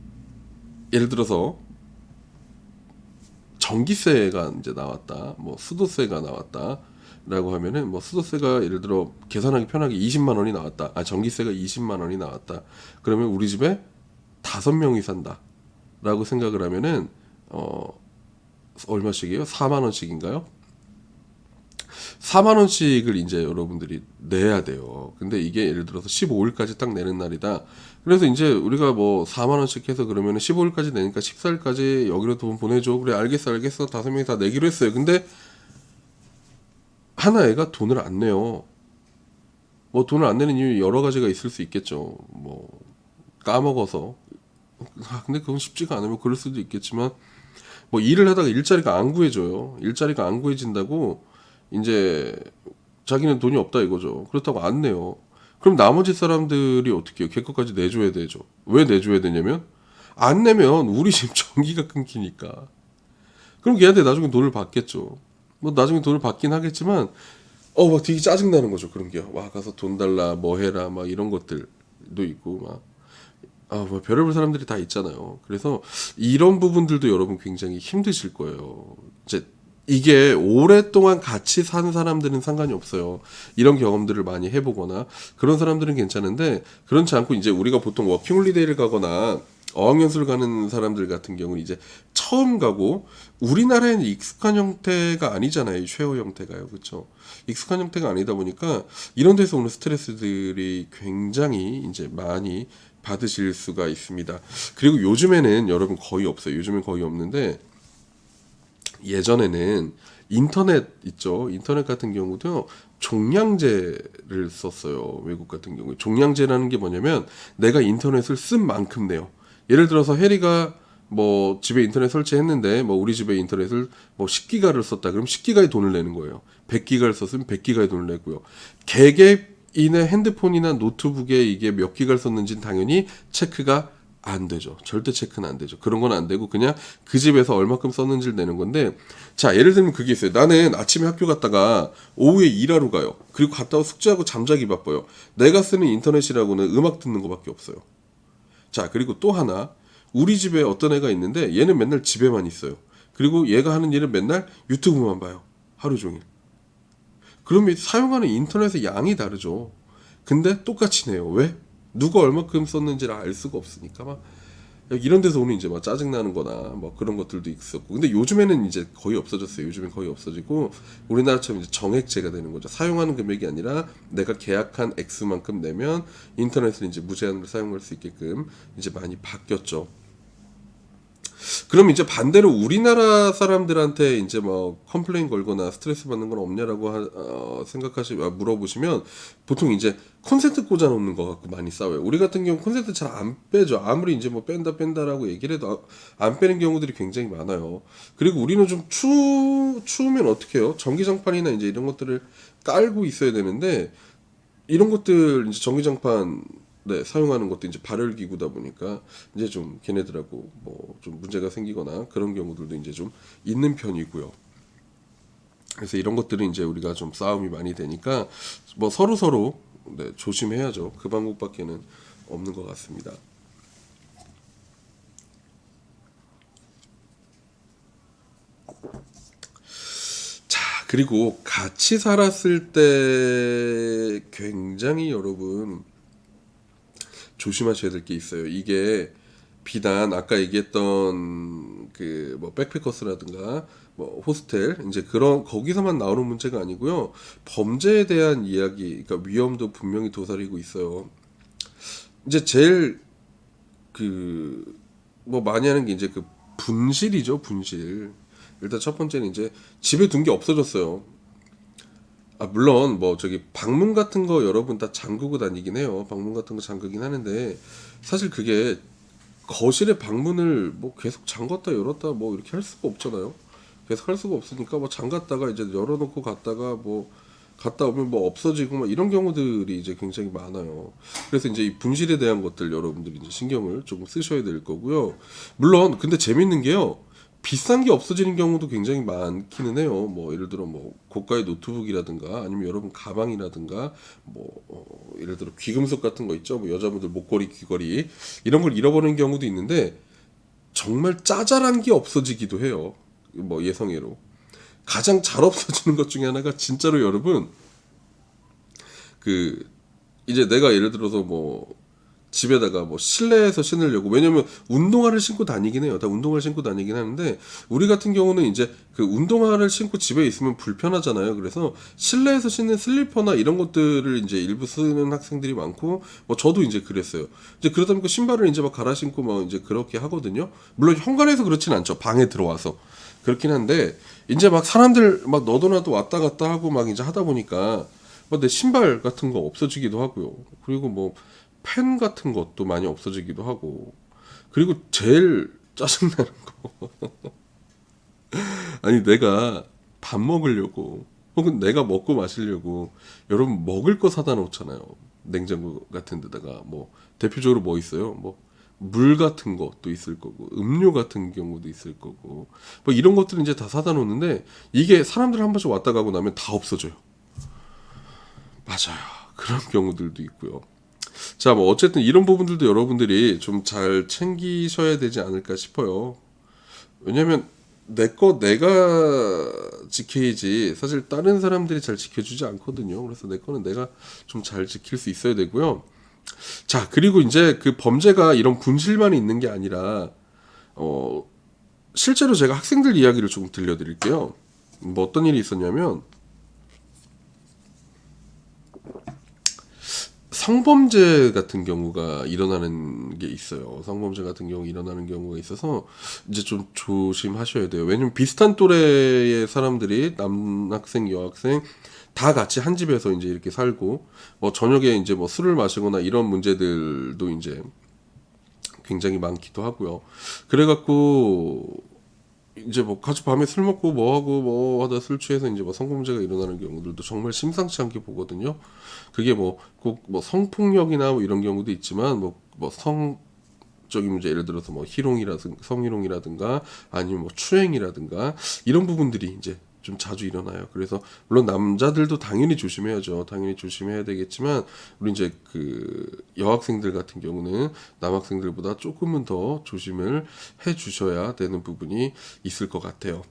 예를 들어서 전기세가 이제 나왔다, 뭐 수도세가 나왔다라고 하면은 뭐 수도세가 예를 들어 계산하기 편하게 20만 원이 나왔다. 전기세가 20만 원이 나왔다. 그러면 우리 집에 5명이 산다라고 생각을 하면은 얼마씩이에요? 4만 원씩인가요? 4만 원씩을 이제 여러분들이 내야 돼요. 근데 이게 예를 들어서 15일까지 딱 내는 날이다. 그래서 이제 우리가 뭐 4만 원씩 해서 그러면 15일까지 내니까 14일까지 여기로 돈 보내줘. 그래 알겠어. 5명이 다 내기로 했어요. 근데 하나 애가 돈을 안 내요. 뭐 돈을 안 내는 이유 여러 가지가 있을 수 있겠죠. 뭐 까먹어서. 근데 그건 쉽지가 않으면 그럴 수도 있겠지만 뭐 일을 하다가 일자리가 안 구해져요. 일자리가 안 구해진다고 이제 자기는 돈이 없다 이거죠. 그렇다고 안 내요. 그럼 나머지 사람들이 어떻게 해요? 걔거까지 내줘야 되죠. 왜 내줘야 되냐면 안 내면 우리 집 전기가 끊기니까. 그럼 걔한테 나중에 돈을 받겠죠. 뭐 나중에 돈을 받긴 하겠지만 막 되게 짜증나는 거죠. 그런 게. 와 가서 돈 달라 뭐 해라 막 이런 것들도 있고 막 뭐 별의별 사람들이 다 있잖아요. 그래서 이런 부분들도 여러분 굉장히 힘드실 거예요. 이제 이게 오랫동안 같이 산 사람들은 상관이 없어요. 이런 경험들을 많이 해보거나 그런 사람들은 괜찮은데 그렇지 않고 이제 우리가 보통 워킹홀리데이를 가거나 어학연수를 가는 사람들 같은 경우는 이제 처음 가고 우리나라에는 익숙한 형태가 아니잖아요. 이 쉐어 형태가요. 그렇죠? 익숙한 형태가 아니다 보니까 이런 데서 오는 스트레스들이 굉장히 이제 많이 받으실 수가 있습니다. 그리고 요즘에는 여러분 거의 없어요. 요즘엔 거의 없는데 예전에는 인터넷 있죠. 인터넷 같은 경우도요. 종량제를 썼어요. 외국 같은 경우에. 종량제라는 게 뭐냐면 내가 인터넷을 쓴 만큼 내요. 예를 들어서 해리가 뭐 집에 인터넷 설치했는데 뭐 우리 집에 인터넷을 뭐 10기가를 썼다. 그럼 10기가의 돈을 내는 거예요. 100기가를 썼으면 100기가의 돈을 내고요. 개개인의 핸드폰이나 노트북에 이게 몇 기가를 썼는지는 당연히 체크가 안 되죠. 절대 체크는 안 되죠. 그런 건 안 되고 그냥 그 집에서 얼마큼 썼는지를 내는 건데 자 예를 들면 그게 있어요. 나는 아침에 학교 갔다가 오후에 일하러 가요. 그리고 갔다 와 숙제하고 잠자기 바빠요. 내가 쓰는 인터넷이라고는 음악 듣는 거밖에 없어요. 자 그리고 또 하나 우리 집에 어떤 애가 있는데 얘는 맨날 집에만 있어요. 그리고 얘가 하는 일은 맨날 유튜브만 봐요. 하루 종일. 그러면 사용하는 인터넷의 양이 다르죠. 근데 똑같이 내요. 왜? 누가 얼마큼 썼는지를 알 수가 없으니까 막 이런 데서 오는 이제 막 짜증나는 거나 뭐 그런 것들도 있었고 근데 요즘에는 이제 거의 없어졌어요. 요즘엔 거의 없어지고 우리나라처럼 이제 정액제가 되는 거죠. 사용하는 금액이 아니라 내가 계약한 액수만큼 내면 인터넷을 이제 무제한으로 사용할 수 있게끔 이제 많이 바뀌었죠. 그럼 이제 반대로 우리나라 사람들한테 이제 뭐 컴플레인 걸거나 스트레스 받는 건 없냐라고 물어보시면 보통 이제 콘센트 꽂아놓는 거 갖고 많이 싸워요. 우리 같은 경우 콘센트 잘 안 빼죠. 아무리 이제 뭐 뺀다라고 얘기를 해도 안 빼는 경우들이 굉장히 많아요. 그리고 우리는 좀 추우면 어떻게 해요? 전기장판이나 이제 이런 것들을 깔고 있어야 되는데 이런 것들 이제 전기장판 사용하는 것도 이제 발열 기구다 보니까 이제 좀 걔네들하고 뭐 좀 문제가 생기거나 그런 경우들도 이제 좀 있는 편이고요. 그래서 이런 것들은 이제 우리가 좀 싸움이 많이 되니까 뭐 서로 조심해야죠. 그 방법밖에는 없는 것 같습니다. 자, 그리고 같이 살았을 때 굉장히 여러분 조심하셔야 될 게 있어요. 이게 비단 아까 얘기했던 그 뭐 백패커스라든가 뭐 호스텔 이제 그런 거기서만 나오는 문제가 아니고요. 범죄에 대한 이야기, 그러니까 위험도 분명히 도사리고 있어요. 이제 제일 그 뭐 많이 하는 게 이제 그 분실이죠, 분실. 일단 첫 번째는 이제 집에 둔 게 없어졌어요. 아, 물론 뭐 저기 방문 같은 거 여러분 다 잠그고 다니긴 해요. 방문 같은 거 잠그긴 하는데 사실 그게 거실에 방문을 뭐 계속 잠갔다 열었다 뭐 이렇게 할 수가 없잖아요. 계속 할 수가 없으니까 뭐 잠갔다가 이제 열어놓고 갔다가 뭐 갔다 오면 뭐 없어지고 막 이런 경우들이 이제 굉장히 많아요. 그래서 이제 이 분실에 대한 것들 여러분들이 이제 신경을 조금 쓰셔야 될 거고요. 물론 근데 재밌는 게요. 비싼 게 없어지는 경우도 굉장히 많기는 해요. 뭐 예를 들어 뭐 고가의 노트북이라든가 아니면 여러분 가방이라든가 뭐 예를 들어 귀금속 같은 거 있죠. 뭐 여자분들 목걸이, 귀걸이 이런 걸 잃어버리는 경우도 있는데 정말 짜잘한 게 없어지기도 해요. 뭐 예성예로 가장 잘 없어지는 것 중에 하나가 진짜로 여러분 그 이제 내가 예를 들어서 뭐 집에다가 뭐 실내에서 신으려고 왜냐면 운동화를 신고 다니긴 해요. 다 운동화를 신고 다니긴 하는데 우리 같은 경우는 이제 그 운동화를 신고 집에 있으면 불편하잖아요. 그래서 실내에서 신는 슬리퍼나 이런 것들을 이제 일부 쓰는 학생들이 많고 뭐 저도 이제 그랬어요. 이제 그러다 보니까 신발을 이제 막 갈아 신고 막 이제 그렇게 하거든요. 물론 현관에서 그렇진 않죠. 방에 들어와서 그렇긴 한데 이제 막 사람들 막 너도 나도 왔다 갔다 하고 막 이제 하다 보니까 뭐 내 신발 같은 거 없어지기도 하고요. 그리고 뭐 펜 같은 것도 많이 없어지기도 하고. 그리고 제일 짜증나는 거. 아니 내가 밥 먹으려고 혹은 내가 먹고 마시려고 여러분 먹을 거 사다 놓잖아요. 냉장고 같은 데다가 뭐 대표적으로 뭐 있어요? 뭐 물 같은 것도 있을 거고 음료 같은 경우도 있을 거고 뭐 이런 것들은 이제 다 사다 놓는데 이게 사람들 한 번씩 왔다 가고 나면 다 없어져요. 맞아요. 그런 경우들도 있고요. 자, 뭐 어쨌든 이런 부분들도 여러분들이 좀 잘 챙기셔야 되지 않을까 싶어요. 왜냐면 내 거 내가 지켜야지 사실 다른 사람들이 잘 지켜주지 않거든요. 그래서 내 거는 내가 좀 잘 지킬 수 있어야 되고요. 자, 그리고 이제 그 범죄가 이런 분실만 있는 게 아니라 어 실제로 제가 학생들 이야기를 조금 들려드릴게요. 뭐 어떤 일이 있었냐면 성범죄 같은 경우가 일어나는 게 있어요. 성범죄 같은 경우 일어나는 경우가 있어서 이제 좀 조심하셔야 돼요. 왜냐면 비슷한 또래의 사람들이 남학생, 여학생 다 같이 한 집에서 이제 이렇게 살고 뭐 저녁에 이제 뭐 술을 마시거나 이런 문제들도 이제 굉장히 많기도 하고요. 그래갖고 이제 뭐 같이 밤에 술 먹고 뭐 하고 뭐 하다 술 취해서 이제 뭐 성범죄가 일어나는 경우들도 정말 심상치 않게 보거든요. 그게 뭐 꼭 뭐 성폭력이나 뭐 이런 경우도 있지만 뭐 성적인 문제 예를 들어서 뭐 희롱이라든가 성희롱이라든가 아니면 뭐 추행이라든가 이런 부분들이 이제 좀 자주 일어나요. 그래서 물론 남자들도 당연히 조심해야죠. 당연히 조심해야 되겠지만 우리 이제 그 여학생들 같은 경우는 남학생들보다 조금은 더 조심을 해 주셔야 되는 부분이 있을 것 같아요.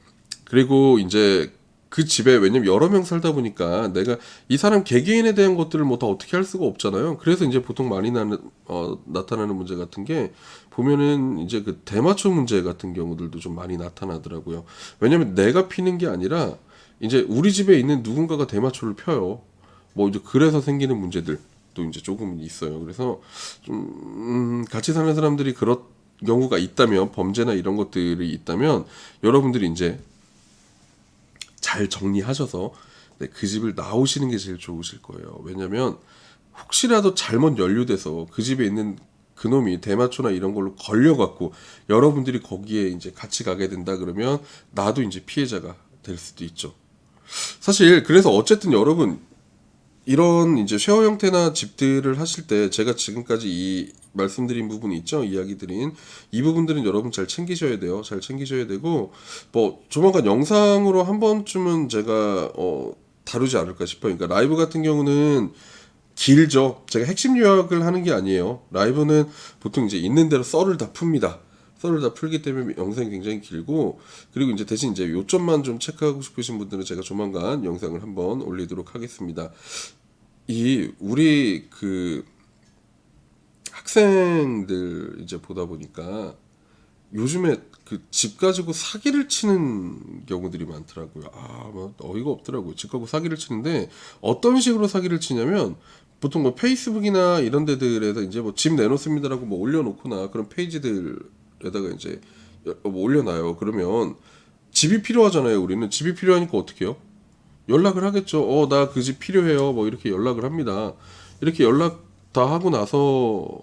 그리고 이제 그 집에 왜냐면 여러 명 살다 보니까 내가 이 사람 개개인에 대한 것들을 뭐 다 어떻게 할 수가 없잖아요. 그래서 이제 보통 많이 나타나는 문제 같은 게 보면은 이제 그 대마초 문제 같은 경우들도 좀 많이 나타나더라고요. 왜냐면 내가 피는 게 아니라 이제 우리 집에 있는 누군가가 대마초를 펴요. 뭐 이제 그래서 생기는 문제들도 이제 조금 있어요. 그래서 좀 같이 사는 사람들이 그런 경우가 있다면 범죄나 이런 것들이 있다면 여러분들이 이제 잘 정리하셔서 네, 그 집을 나오시는 게 제일 좋으실 거예요. 왜냐면 혹시라도 잘못 연루돼서 그 집에 있는 그놈이 대마초나 이런 걸로 걸려갖고 여러분들이 거기에 이제 같이 가게 된다 그러면 나도 이제 피해자가 될 수도 있죠. 사실 그래서 어쨌든 여러분 이런 이제 쉐어 형태나 집들을 하실 때 제가 지금까지 이 말씀드린 부분이 있죠. 이야기 드린 이 부분들은 여러분 잘 챙기셔야 돼요. 잘 챙기셔야 되고 뭐 조만간 영상으로 한 번쯤은 제가 다루지 않을까 싶어요. 그러니까 라이브 같은 경우는 길죠. 제가 핵심 요약을 하는 게 아니에요. 라이브는 보통 이제 있는 대로 썰을 다 풉니다. 썰을 다 풀기 때문에 영상이 굉장히 길고 그리고 이제 대신 이제 요점만 좀 체크하고 싶으신 분들은 제가 조만간 영상을 한번 올리도록 하겠습니다. 이 우리 그 학생들 이제 보다 보니까 요즘에 그 집 가지고 사기를 치는 경우들이 많더라고요. 뭐 어이가 없더라고요. 집 가지고 사기를 치는데 어떤 식으로 사기를 치냐면 보통 뭐 페이스북이나 이런 데들에서 이제 뭐 집 내놓습니다라고 뭐 올려놓거나 그런 페이지들에다가 이제 뭐 올려놔요. 그러면 집이 필요하잖아요. 우리는 집이 필요하니까 어떻게 해요? 연락을 하겠죠. 나 그 집 필요해요. 뭐 이렇게 연락을 합니다. 이렇게 연락 다 하고 나서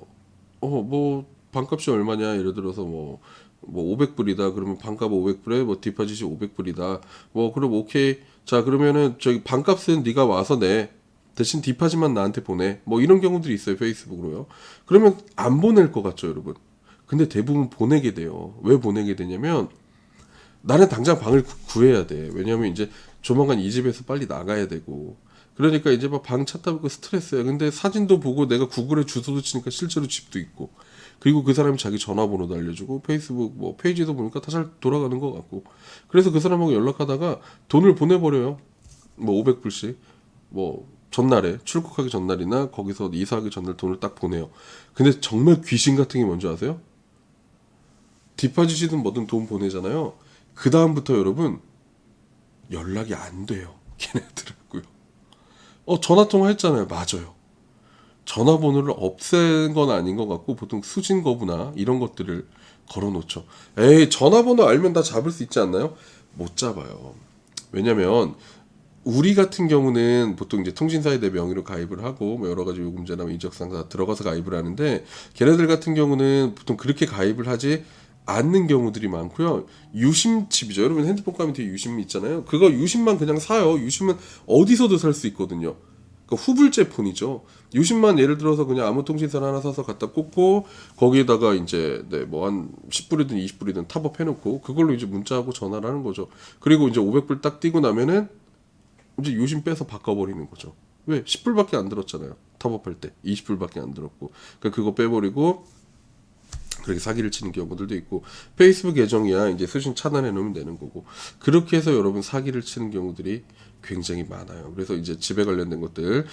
뭐 반값이 얼마냐 예를 들어서 뭐 500불이다 그러면 반값 500불에 뭐 디파짓이 500불이다 뭐 그럼 오케이 자 그러면은 저기 반값은 네가 와서 내 대신 디파짓만 나한테 보내 뭐 이런 경우들이 있어요 페이스북으로요. 그러면 안 보낼 것 같죠 여러분. 근데 대부분 보내게 돼요. 왜 보내게 되냐면 나는 당장 방을 구해야 돼. 왜냐면 이제 조만간 이 집에서 빨리 나가야 되고. 그러니까 이제 막 방 찾다 보고 스트레스야. 근데 사진도 보고 내가 구글에 주소도 치니까 실제로 집도 있고. 그리고 그 사람이 자기 전화번호도 알려주고 페이스북 뭐 페이지도 보니까 다 잘 돌아가는 것 같고. 그래서 그 사람하고 연락하다가 돈을 보내버려요. 뭐 500불씩. 뭐 전날에 출국하기 전날이나 거기서 이사하기 전날 돈을 딱 보내요. 근데 정말 귀신 같은 게 뭔지 아세요? 디파짓이든 뭐든 돈 보내잖아요. 그 다음부터 여러분 연락이 안 돼요. 걔네들하고요. 전화 통화했잖아요. 맞아요. 전화번호를 없앤 건 아닌 것 같고 보통 수진 거부나 이런 것들을 걸어놓죠. 에이 전화번호 알면 다 잡을 수 있지 않나요? 못 잡아요. 왜냐면 우리 같은 경우는 보통 이제 통신사에 내 명의로 가입을 하고 뭐 여러 가지 요금제나 뭐 인적사항 들어가서 가입을 하는데 걔네들 같은 경우는 보통 그렇게 가입을 하지 않는 경우들이 많고요. 유심칩이죠. 여러분 핸드폰 가면 뒤에 유심 있잖아요. 그거 유심만 그냥 사요. 유심은 어디서도 살 수 있거든요. 그러니까 후불제 폰이죠. 유심만 예를 들어서 그냥 아무 통신사를 하나 사서 갖다 꽂고 거기에다가 이제 뭐 한 10불이든 20불이든 탑업해놓고 그걸로 이제 문자하고 전화를 하는 거죠. 그리고 이제 500불 딱 띄고 나면은 이제 유심 빼서 바꿔버리는 거죠. 왜? 10불밖에 안 들었잖아요. 탑업할 때 20불밖에 안 들었고. 그러니까 그거 빼버리고 그렇게 사기를 치는 경우들도 있고 페이스북 계정이야 이제 수신 차단해 놓으면 되는 거고 그렇게 해서 여러분 사기를 치는 경우들이 굉장히 많아요. 그래서 이제 집에 관련된 것들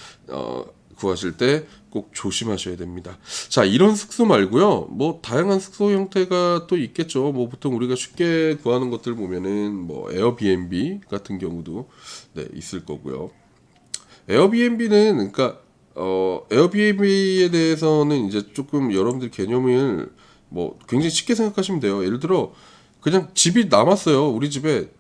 구하실 때 꼭 조심하셔야 됩니다. 자 이런 숙소 말고요 뭐 다양한 숙소 형태가 또 있겠죠. 뭐 보통 우리가 쉽게 구하는 것들 보면은 뭐 에어비앤비 같은 경우도 네, 있을 거고요. 에어비앤비는 그러니까 에어비앤비에 대해서는 이제 조금 여러분들 개념을 뭐 굉장히 쉽게 생각하시면 돼요. 예를 들어 그냥 집이 남았어요. 우리 집에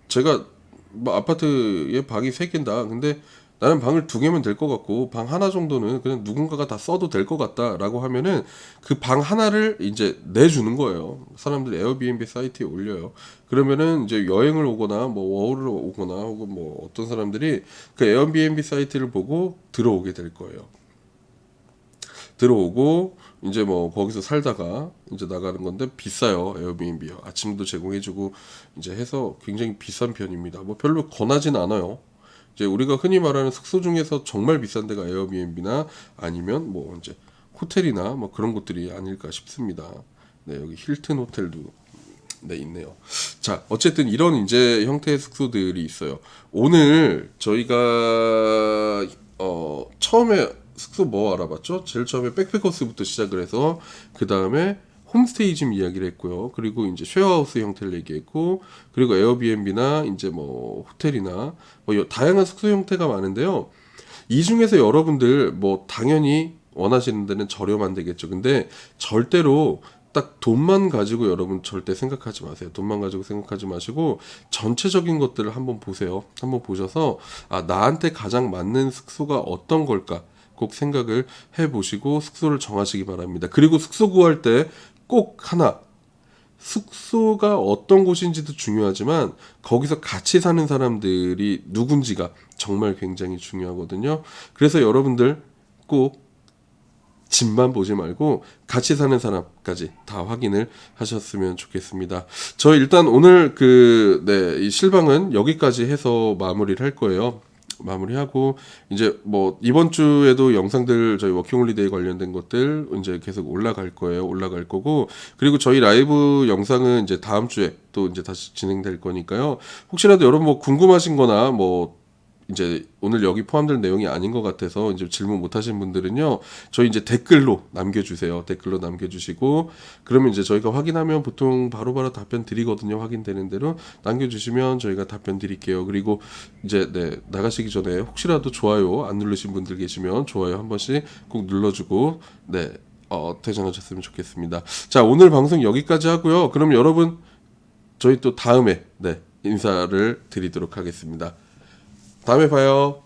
제가 뭐 아파트에 방이 3개인다. 근데 나는 방을 2개면 될 것 같고 방 하나 정도는 그냥 누군가가 다 써도 될 것 같다라고 하면은 그 방 하나를 이제 내주는 거예요. 사람들 에어비앤비 사이트에 올려요. 그러면은 이제 여행을 오거나 뭐 워홀을 오거나 혹은 뭐 어떤 사람들이 그 에어비앤비 사이트를 보고 들어오게 될 거예요. 들어오고 이제 뭐 거기서 살다가 이제 나가는 건데 비싸요. 에어비앤비요. 아침도 제공해주고 이제 해서 굉장히 비싼 편입니다. 뭐 별로 권하진 않아요. 이제 우리가 흔히 말하는 숙소 중에서 정말 비싼 데가 에어비앤비나 아니면 뭐 이제 호텔이나 뭐 그런 곳들이 아닐까 싶습니다. 네, 여기 힐튼 호텔도 네, 있네요. 자, 어쨌든 이런 이제 형태의 숙소들이 있어요. 오늘 저희가 처음에 숙소 뭐 알아봤죠? 제일 처음에 백패커스부터 시작을 해서 그 다음에 홈스테이 집 이야기를 했고요. 그리고 이제 쉐어하우스 형태를 얘기했고, 그리고 에어비앤비나 이제 뭐 호텔이나 뭐 다양한 숙소 형태가 많은데요. 이 중에서 여러분들 뭐 당연히 원하시는 데는 저렴한 데겠죠. 근데 절대로 딱 돈만 가지고 여러분 절대 생각하지 마세요. 돈만 가지고 생각하지 마시고 전체적인 것들을 한번 보세요. 한번 보셔서 나한테 가장 맞는 숙소가 어떤 걸까? 꼭 생각을 해보시고 숙소를 정하시기 바랍니다. 그리고 숙소 구할 때 꼭 하나 숙소가 어떤 곳인지도 중요하지만 거기서 같이 사는 사람들이 누군지가 정말 굉장히 중요하거든요. 그래서 여러분들 꼭 집만 보지 말고 같이 사는 사람까지 다 확인을 하셨으면 좋겠습니다. 저 일단 오늘 이 실방은 여기까지 해서 마무리를 할 거예요. 마무리하고 이제 뭐 이번 주에도 영상들 저희 워킹홀리데이 관련된 것들 이제 계속 올라갈 거예요. 올라갈 거고 그리고 저희 라이브 영상은 이제 다음 주에 또 이제 다시 진행될 거니까요. 혹시라도 여러분 뭐 궁금하신 거나 뭐 이제 오늘 여기 포함될 내용이 아닌 것 같아서 이제 질문 못 하신 분들은요, 저희 이제 댓글로 남겨주세요. 댓글로 남겨주시고, 그러면 이제 저희가 확인하면 보통 바로바로 답변 드리거든요. 확인되는 대로 남겨주시면 저희가 답변 드릴게요. 그리고 이제 네, 나가시기 전에 혹시라도 좋아요 안 누르신 분들 계시면 좋아요 한 번씩 꼭 눌러주고 네, 퇴장하셨으면 좋겠습니다. 자, 오늘 방송 여기까지 하고요. 그럼 여러분 저희 또 다음에 네, 인사를 드리도록 하겠습니다. 다음에 봐요.